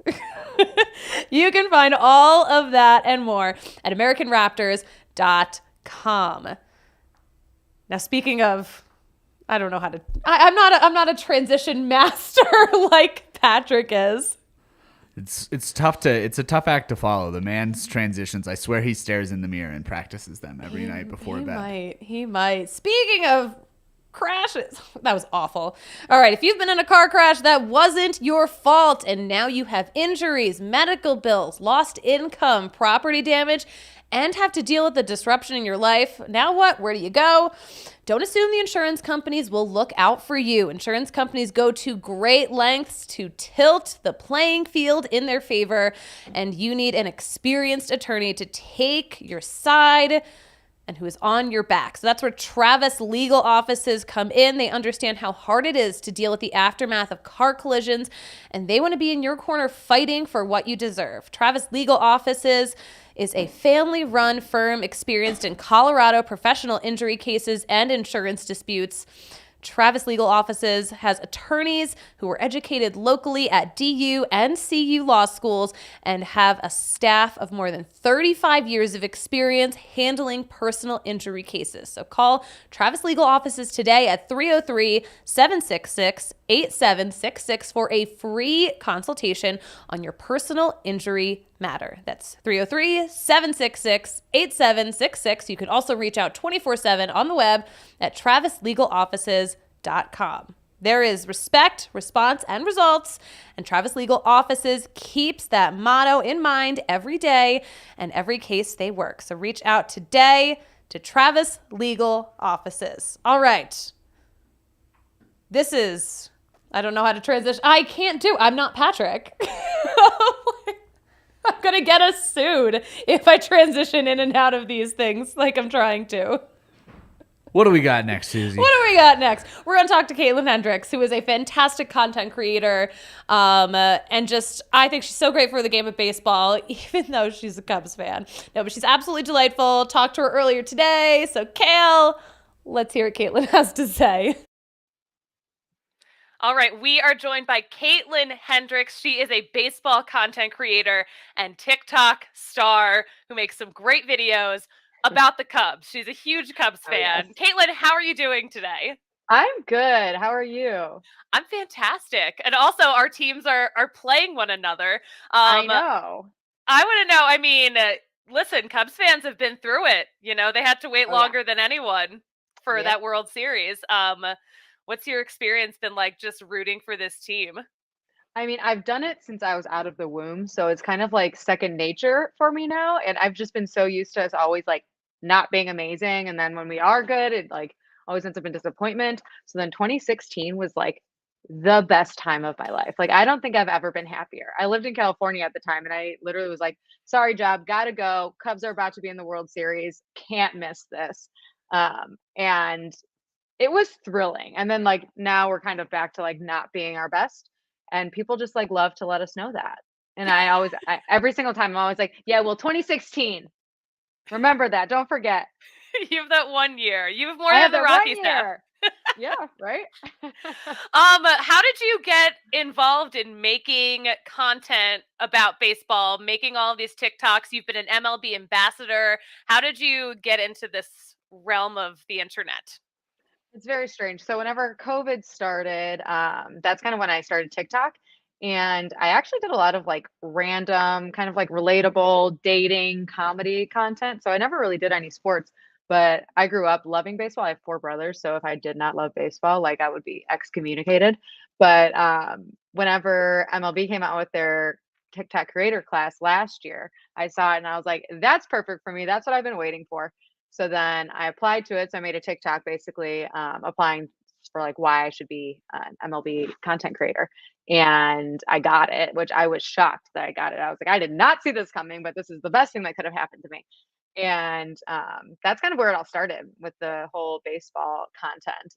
You can find all of that and more at AmericanRaptors.com. Now, speaking of, I don't know how to, I'm not a transition master like Patrick is. It's tough it's a tough act to follow. The man's transitions, I swear he stares in the mirror and practices them every night before bed. He might. Speaking of crashes, that was awful. All right, if you've been in a car crash, that wasn't your fault, and now you have injuries, medical bills, lost income, property damage, and have to deal with the disruption in your life. Now what? Where do you go? Don't assume the insurance companies will look out for you. Insurance companies go to great lengths to tilt the playing field in their favor, and you need an experienced attorney to take your side and who is on your back. So that's where Travis Legal Offices come in. They understand how hard it is to deal with the aftermath of car collisions, and they want to be in your corner fighting for what you deserve. Travis Legal Offices is a family-run firm experienced in Colorado professional injury cases and insurance disputes. Travis Legal Offices has attorneys who were educated locally at DU and CU law schools and have a staff of more than 35 years of experience handling personal injury cases. So call Travis Legal Offices today at 303-766-8766 for a free consultation on your personal injury matter. That's 303-766-8766. You can also reach out 24/7 on the web at travislegaloffices.com. There is respect, response, and results, and Travis Legal Offices keeps that motto in mind every day and every case they work. So reach out today to Travis Legal Offices. All right. This is, I don't know how to transition. I'm not Patrick. I'm going to get us sued if I transition in and out of these things like I'm trying to. What do we got next, Susie? What do we got next? We're going to talk to Caitlin Hendrix, who is a fantastic content creator. And just, I think she's so great for the game of baseball, even though she's a Cubs fan. No, but she's absolutely delightful. Talked to her earlier today. So, Kale, let's hear what Caitlin has to say. All right, we are joined by Caitlin Hendrix. She is a baseball content creator and TikTok star who makes some great videos about the Cubs. She's a huge Cubs fan. Yes. Caitlin, how are you doing today? I'm good. How are you? I'm fantastic. And also, our teams are playing one another. I know. I want to know, listen, Cubs fans have been through it. You know, they had to wait longer than anyone for that World Series. What's your experience been like just rooting for this team? I mean, I've done it since I was out of the womb, so it's kind of like second nature for me now. And I've just been so used to us always like not being amazing. And then when we are good, it like always ends up in disappointment. So then 2016 was like the best time of my life. Like, I don't think I've ever been happier. I lived in California at the time, and I literally was like, sorry, job, gotta go. Cubs are about to be in the World Series. Can't miss this. And it was thrilling. And then like now we're kind of back to like not being our best. And people just like love to let us know that. And every single time I'm always like, yeah, well, 2016. Remember that. Don't forget. You have that 1 year. You have more I than have the that Rockies 1 have. year. Yeah, right. How did you get involved in making content about baseball, making all of these TikToks? You've been an MLB ambassador. How did you get into this realm of the internet? It's very strange. So whenever COVID started, that's kind of when I started TikTok. And I actually did a lot of like random, kind of like relatable dating comedy content. So I never really did any sports, but I grew up loving baseball. I have 4 brothers. So if I did not love baseball, like I would be excommunicated. But whenever MLB came out with their TikTok creator class last year, I saw it and I was like, that's perfect for me. That's what I've been waiting for. So then I applied to it. So I made a TikTok basically applying for like why I should be an MLB content creator. And I got it, which I was shocked that I got it. I was like, I did not see this coming, but this is the best thing that could have happened to me. And that's kind of where it all started with the whole baseball content.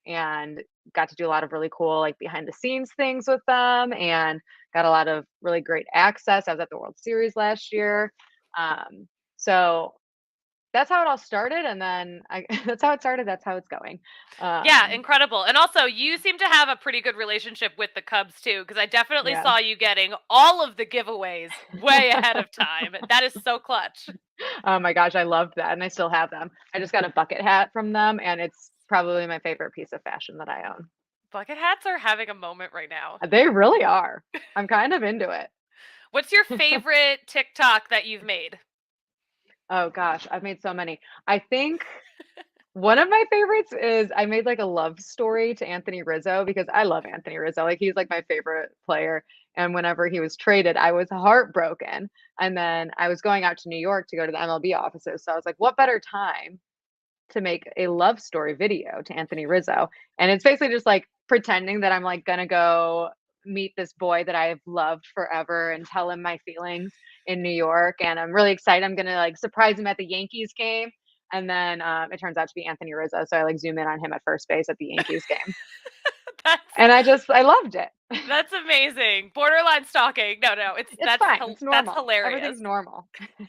And got to do a lot of really cool like behind the scenes things with them and got a lot of really great access. I was at the World Series last year. So that's how it all started, and then that's how it started, that's how it's going. Yeah, incredible. And also, you seem to have a pretty good relationship with the Cubs too, because I definitely Yeah. saw you getting all of the giveaways way ahead of time. That is so clutch. Oh my gosh, I loved that, and I still have them. I just got a bucket hat from them, and it's probably my favorite piece of fashion that I own. Bucket hats are having a moment right now. They really are. I'm kind of into it. What's your favorite TikTok that you've made? Oh gosh, I've made so many. I think one of my favorites is I made like a love story to Anthony Rizzo because I love Anthony Rizzo. Like he's like my favorite player. And whenever he was traded, I was heartbroken. And then I was going out to New York to go to the MLB offices. So I was like, what better time to make a love story video to Anthony Rizzo? And it's basically just like pretending that I'm like gonna go meet this boy that I've loved forever and tell him my feelings in New York. And I'm really excited. I'm gonna like surprise him at the Yankees game. And then it turns out to be Anthony Rizzo. So I like zoom in on him at first base at the Yankees game. And I loved it. That's amazing. Borderline stalking. No, it's that's fine. It's normal. That's hilarious. Everything's normal.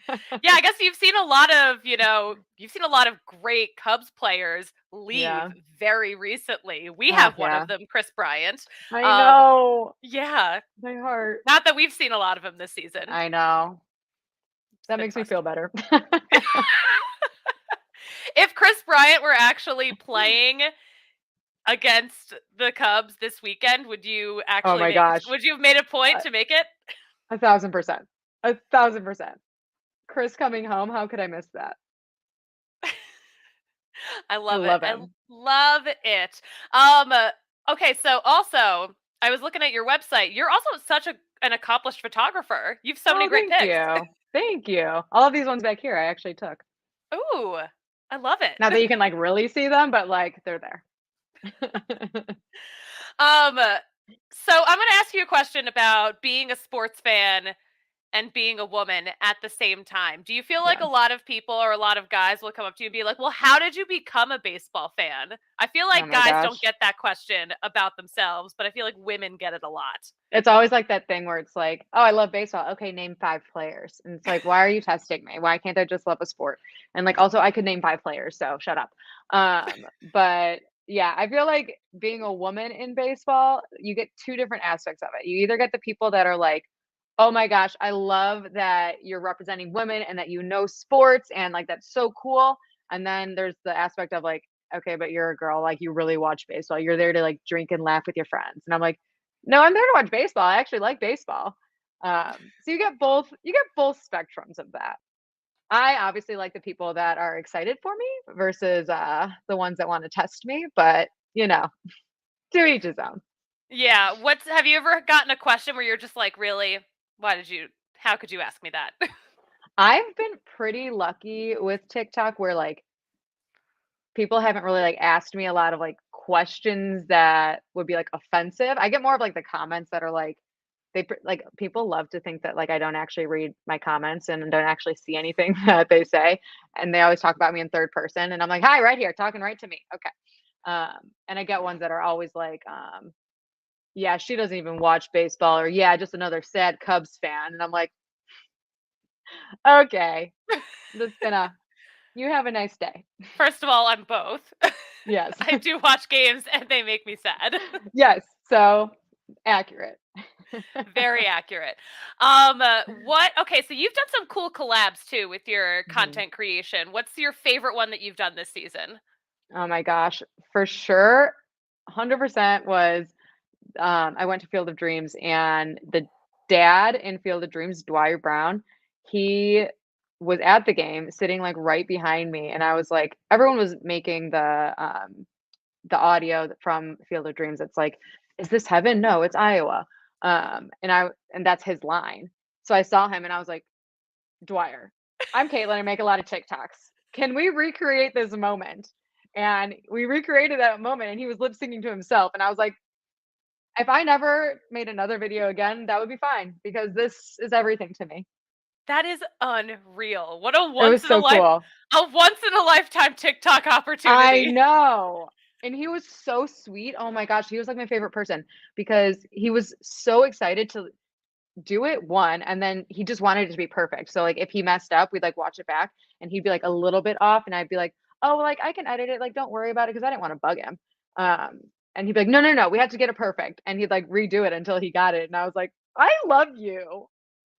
Yeah, I guess you've seen a lot of great Cubs players leave very recently. We have one of them, Chris Bryant. I know. Yeah. My heart. Not that we've seen a lot of him this season. I know. That makes me feel better. If Chris Bryant were actually playing against the Cubs this weekend, would you actually? Oh my gosh! Would you have made a point to make it? 1,000%. 1,000%. Chris coming home. How could I miss that? I love it. I love it. Okay, so also I was looking at your website. You're also such an accomplished photographer. You've so many great pics. Thank you. All of these ones back here I actually took. Ooh, I love it. Not that you can like really see them, but like they're there. So I'm going to ask you a question about being a sports fan and being a woman at the same time. Do you feel like a lot of people or a lot of guys will come up to you and be like, well, how did you become a baseball fan? I feel like guys don't get that question about themselves, but I feel like women get it a lot. It's always like that thing where it's like, oh, I love baseball. Okay, name 5 players. And it's like, why are you testing me? Why can't I just love a sport? And like, also I could name 5 players, so shut up. But yeah, I feel like being a woman in baseball, you get 2 different aspects of it. You either get the people that are like, oh my gosh, I love that you're representing women and that you know sports and like that's so cool. And then there's the aspect of like, okay, but you're a girl, like you really watch baseball. You're there to like drink and laugh with your friends. And I'm like, no, I'm there to watch baseball. I actually like baseball. So you get both spectrums of that. I obviously like the people that are excited for me versus the ones that want to test me, but you know, to each his own. Yeah. Have you ever gotten a question where you're just like, really? How could you ask me that? I've been pretty lucky with TikTok where like people haven't really like asked me a lot of like questions that would be like offensive. I get more of like the comments that are like, like people love to think that like I don't actually read my comments and don't actually see anything that they say, and they always talk about me in third person, and I'm like, hi, right here, talking right to me. Okay. And I get ones that are always like, yeah, she doesn't even watch baseball, or yeah, just another sad Cubs fan. And I'm like, okay, I'm just gonna, you have a nice day. First of all, I'm both. Yes. I do watch games and they make me sad. Yes. So accurate. Very accurate. Okay, so you've done some cool collabs too with your content creation. What's your favorite one that you've done this season? Oh my gosh, for sure. 100% was, I went to Field of Dreams, and the dad in Field of Dreams, Dwyer Brown, he was at the game sitting like right behind me. And I was like, everyone was making the audio from Field of Dreams. It's like, is this heaven? No, it's Iowa. And that's his line. So I saw him and I was like, Dwyer, I'm Caitlin. I make a lot of TikToks. Can we recreate this moment? And we recreated that moment, and he was lip syncing to himself. And I was like, if I never made another video again, that would be fine, because this is everything to me. That is unreal. What a It was so cool. A once in a lifetime TikTok opportunity. I know. And he was so sweet. Oh my gosh, he was like my favorite person, because he was so excited to do it, one, and then he just wanted it to be perfect. So like if he messed up, we'd like watch it back, and he'd be like a little bit off, and I'd be like, oh, well, like I can edit it, like don't worry about it, because I didn't want to bug him. And he'd be like, no, we have to get it perfect, and he'd like redo it until he got it. And I was like, I love you.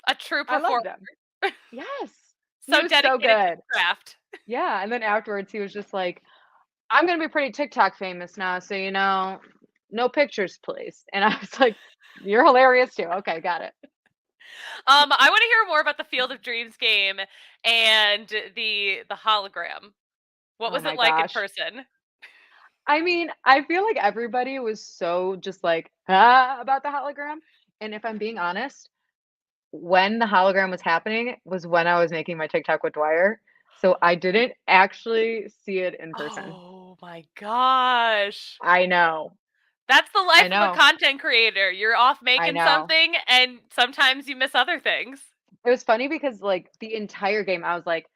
A true I performer. loved him. Yes. So He was dedicated so to good. the craft. Yeah. And then afterwards he was just like, I'm gonna be pretty TikTok famous now, so no pictures, please. And I was like, you're hilarious too. Okay, got it. I want to hear more about the Field of Dreams game and the hologram. What was Oh it my like gosh. in person? I mean, I feel like everybody was so just like about the hologram. And if I'm being honest, when the hologram was happening was when I was making my TikTok with Dwyer. So I didn't actually see it in person. Oh my gosh. I know. That's the life I of a content creator. You're off making know. something, and sometimes you miss other things. It was funny because like the entire game, I was like,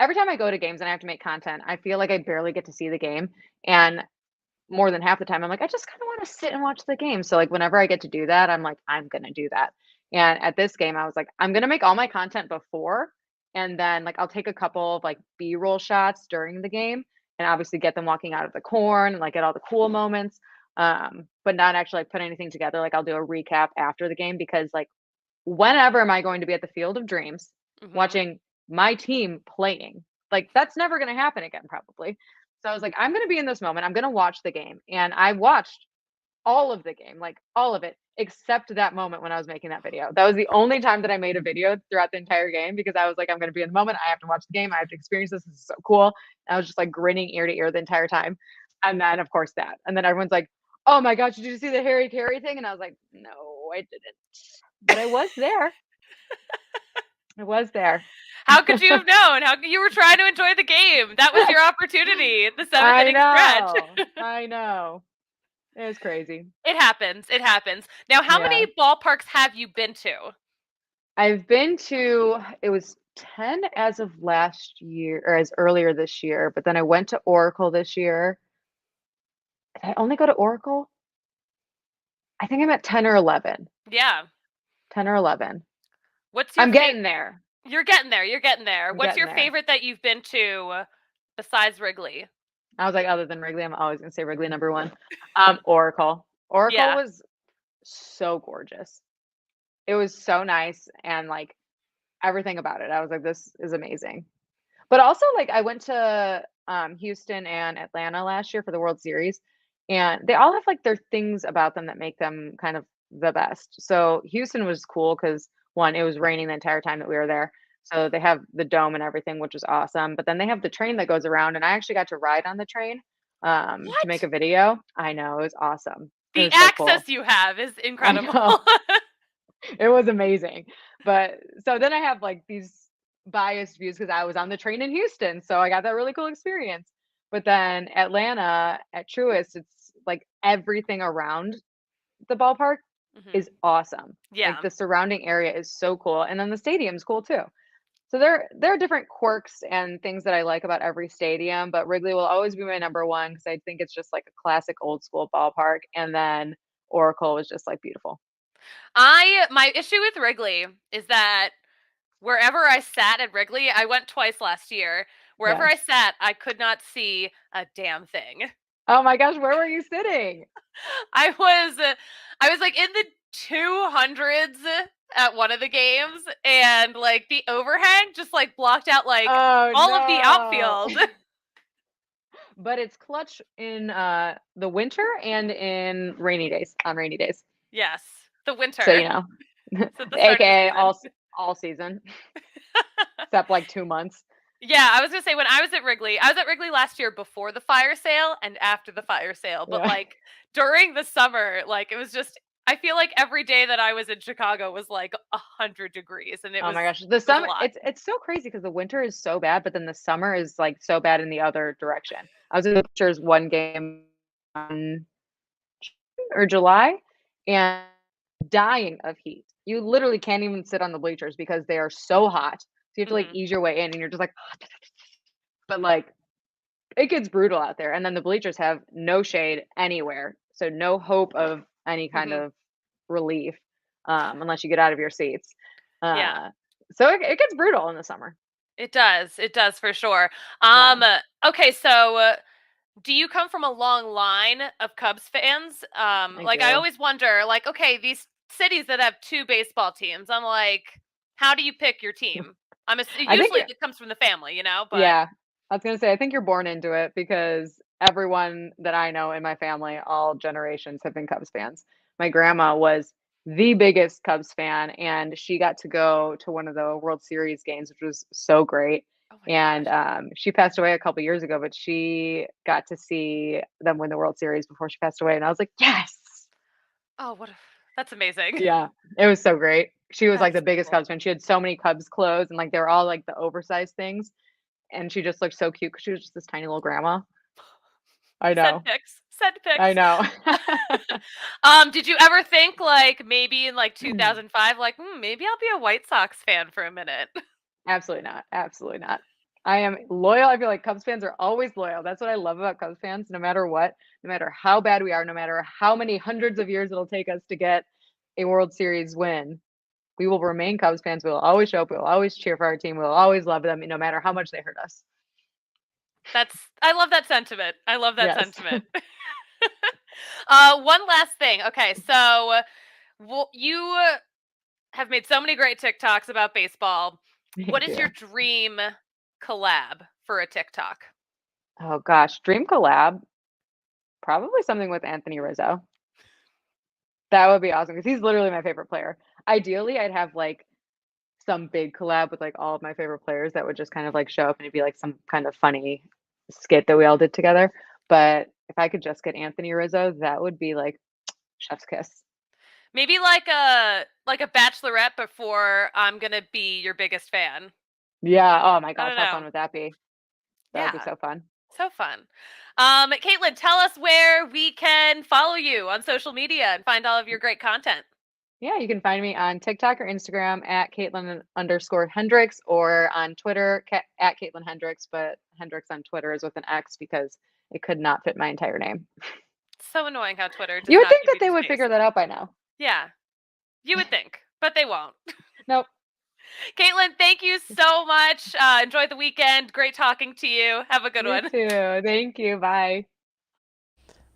every time I go to games and I have to make content, I feel like I barely get to see the game. And more than half the time, I'm like, I just kind of want to sit and watch the game. So like whenever I get to do that, I'm like, I'm gonna do that. And at this game, I was like, I'm gonna make all my content before, and then like I'll take a couple of like B-roll shots during the game, and obviously get them walking out of the corn and like get all the cool moments. But not actually like put anything together. Like I'll do a recap after the game, because like whenever am I going to be at the Field of Dreams watching my team playing? Like that's never gonna happen again, probably. So I was like, I'm gonna be in this moment. I'm gonna watch the game. And I watched all of the game, like all of it, except that moment when I was making that video. That was the only time that I made a video throughout the entire game, because I was like, I'm gonna be in the moment. I have to watch the game. I have to experience this. This is so cool. And I was just like grinning ear to ear the entire time. And then of course that. And then everyone's like, oh my gosh, did you see the Harry Carey thing? And I was like, no, I didn't. But I was there. I was there. How could you have known? You were trying to enjoy the game. That was your opportunity. The 7th-inning stretch. I know. It was crazy. It happens. It happens. Now, how many ballparks have you been to? I've been to, it was 10 as of last year, or as earlier this year, but then I went to Oracle this year. Did I only go to Oracle? I think I'm at 10 or 11. Yeah. 10 or 11. What's your I'm getting there. You're getting there. You're getting there. I'm What's getting your there. favorite that you've been to besides Wrigley? I was like, other than Wrigley, I'm always gonna say Wrigley number one. Oracle. Oracle was so gorgeous. It was so nice, and like everything about it, I was like, this is amazing. But also, like, I went to Houston and Atlanta last year for the World Series, and they all have like their things about them that make them kind of the best. So Houston was cool because one, it was raining the entire time that we were there. So they have the dome and everything, which was awesome. But then they have the train that goes around, and I actually got to ride on the train to make a video. I know, it was awesome. The access you have is incredible. It was amazing. But so then I have like these biased views because I was on the train in Houston. So I got that really cool experience. But then Atlanta at Truist, it's like everything around the ballpark is awesome. Yeah. Like the surrounding area is so cool. And then the stadium's cool too. So there are different quirks and things that I like about every stadium, but Wrigley will always be my number one because I think it's just like a classic old school ballpark. And then Oracle was just like beautiful. My issue with Wrigley is that wherever I sat at Wrigley, I went twice last year. Wherever I sat, I could not see a damn thing. Oh my gosh, where were you sitting? I was like in the 200s at one of the games, and like the overhang just like blocked out like all of the outfield. But it's clutch in the winter and in rainy days. On rainy days. Yes, the winter. So you know, So AKA all season, except like 2 months. Yeah, I was gonna say when I was at Wrigley last year before the fire sale and after the fire sale. But like during the summer, like it was just I feel like every day that I was in Chicago was like 100 degrees, and it was. Oh my gosh, the summer it's so crazy because the winter is so bad, but then the summer is like so bad in the other direction. I was in the pictures one game in July and dying of heat. You literally can't even sit on the bleachers because they are so hot. So you have to like ease your way in, and you're just like, but like it gets brutal out there. And then the bleachers have no shade anywhere, so no hope of any kind of relief unless you get out of your seats. So it gets brutal in the summer. It does for sure. Okay, so do you come from a long line of Cubs fans? I always wonder, like, okay, these cities that have 2 baseball teams, I'm like, how do you pick your team? Usually it comes from the family, you know? But yeah, I was gonna say I think you're born into it because everyone that I know in my family, all generations, have been Cubs fans. My grandma was the biggest Cubs fan, and she got to go to one of the World Series games, which was so great. And she passed away a couple years ago, but she got to see them win the World Series before she passed away, and I was like, yes. Oh, that's amazing. Yeah, it was so great. She was like the biggest Cubs fan. She had so many Cubs clothes, and like they were all like the oversized things, and she just looked so cute because she was just this tiny little grandma. I know. Send pics. I know. Did you ever think like maybe in like 2005, like maybe I'll be a White Sox fan for a minute? Absolutely not. Absolutely not. I am loyal. I feel like Cubs fans are always loyal. That's what I love about Cubs fans. No matter what, no matter how bad we are, no matter how many hundreds of years it'll take us to get a World Series win, we will remain Cubs fans. We will always show up. We will always cheer for our team. We will always love them, no matter how much they hurt us. I love that sentiment. I love that sentiment. One last thing. Okay, so you have made so many great TikToks about baseball. What is your dream collab for a TikTok? Oh gosh, dream collab. Probably something with Anthony Rizzo. That would be awesome because he's literally my favorite player. Ideally, I'd have like some big collab with like all of my favorite players that would just kind of like show up and it'd be like some kind of funny skit that we all did together. But if I could just get Anthony Rizzo, that would be like chef's kiss. Maybe like a bachelorette before I'm gonna be your biggest fan. Yeah. Oh my gosh, how fun would that be? That would be so fun. So fun. Caitlin, tell us where we can follow you on social media and find all of your great content. Yeah, you can find me on TikTok or Instagram at Caitlin_Hendrix or on Twitter at Caitlin Hendrix, but Hendrix on Twitter is with an X because it could not fit my entire name. So annoying how Twitter does You would not think give that they would figure that out by now. Yeah, you would think, but they won't. Nope. Caitlin, thank you so much. Enjoy the weekend. Great talking to you. Have a good one. You too. Thank you. Bye.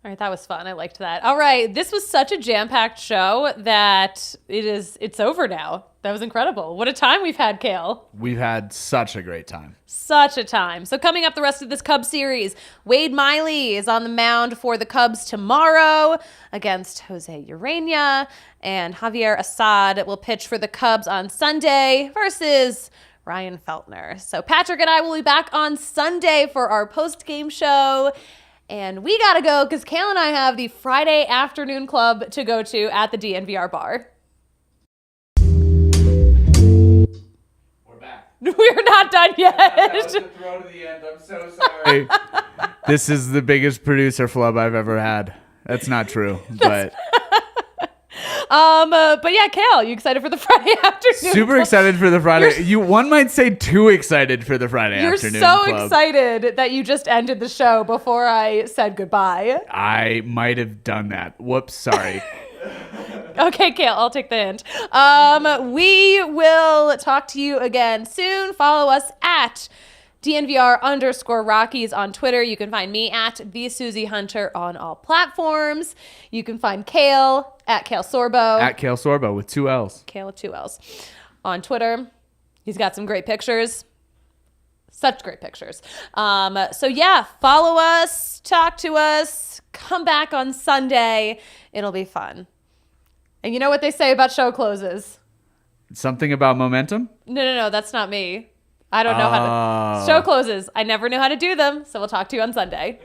All right, that was fun. I liked that. All right, this was such a jam-packed show that it's over now. That was incredible. What a time we've had, Kale. We've had such a great time. Such a time. So coming up the rest of this Cubs series, Wade Miley is on the mound for the Cubs tomorrow against Jose Urena, and Javier Assad will pitch for the Cubs on Sunday versus Ryan Feltner. So Patrick and I will be back on Sunday for our post-game show. And we got to go because Kale and I have the Friday afternoon club to go to at the DNVR bar. We're back. We're not done yet. That was the throw to the end. I'm so sorry. This is the biggest producer flub I've ever had. That's not true, but But yeah, Kale, you excited for the Friday afternoon? super excited for the Friday. One might say too excited for the Friday afternoon. You're so club. excited that you just ended the show before I said goodbye. I might have done that. Whoops, sorry. Okay, Kale, I'll take the hint. We will talk to you again soon. Follow us at DNVR_Rockies on Twitter. You can find me at the Suzie Hunter on all platforms. You can find Kale at Kale Sorbo. At Kale Sorbo with 2 L's. Kale with 2 L's on Twitter. He's got some great pictures. Such great pictures. So yeah, follow us, talk to us, come back on Sunday. It'll be fun. And you know what they say about show closes? Something about momentum? No, that's not me. I don't know how to. Show closes. I never knew how to do them, so we'll talk to you on Sunday.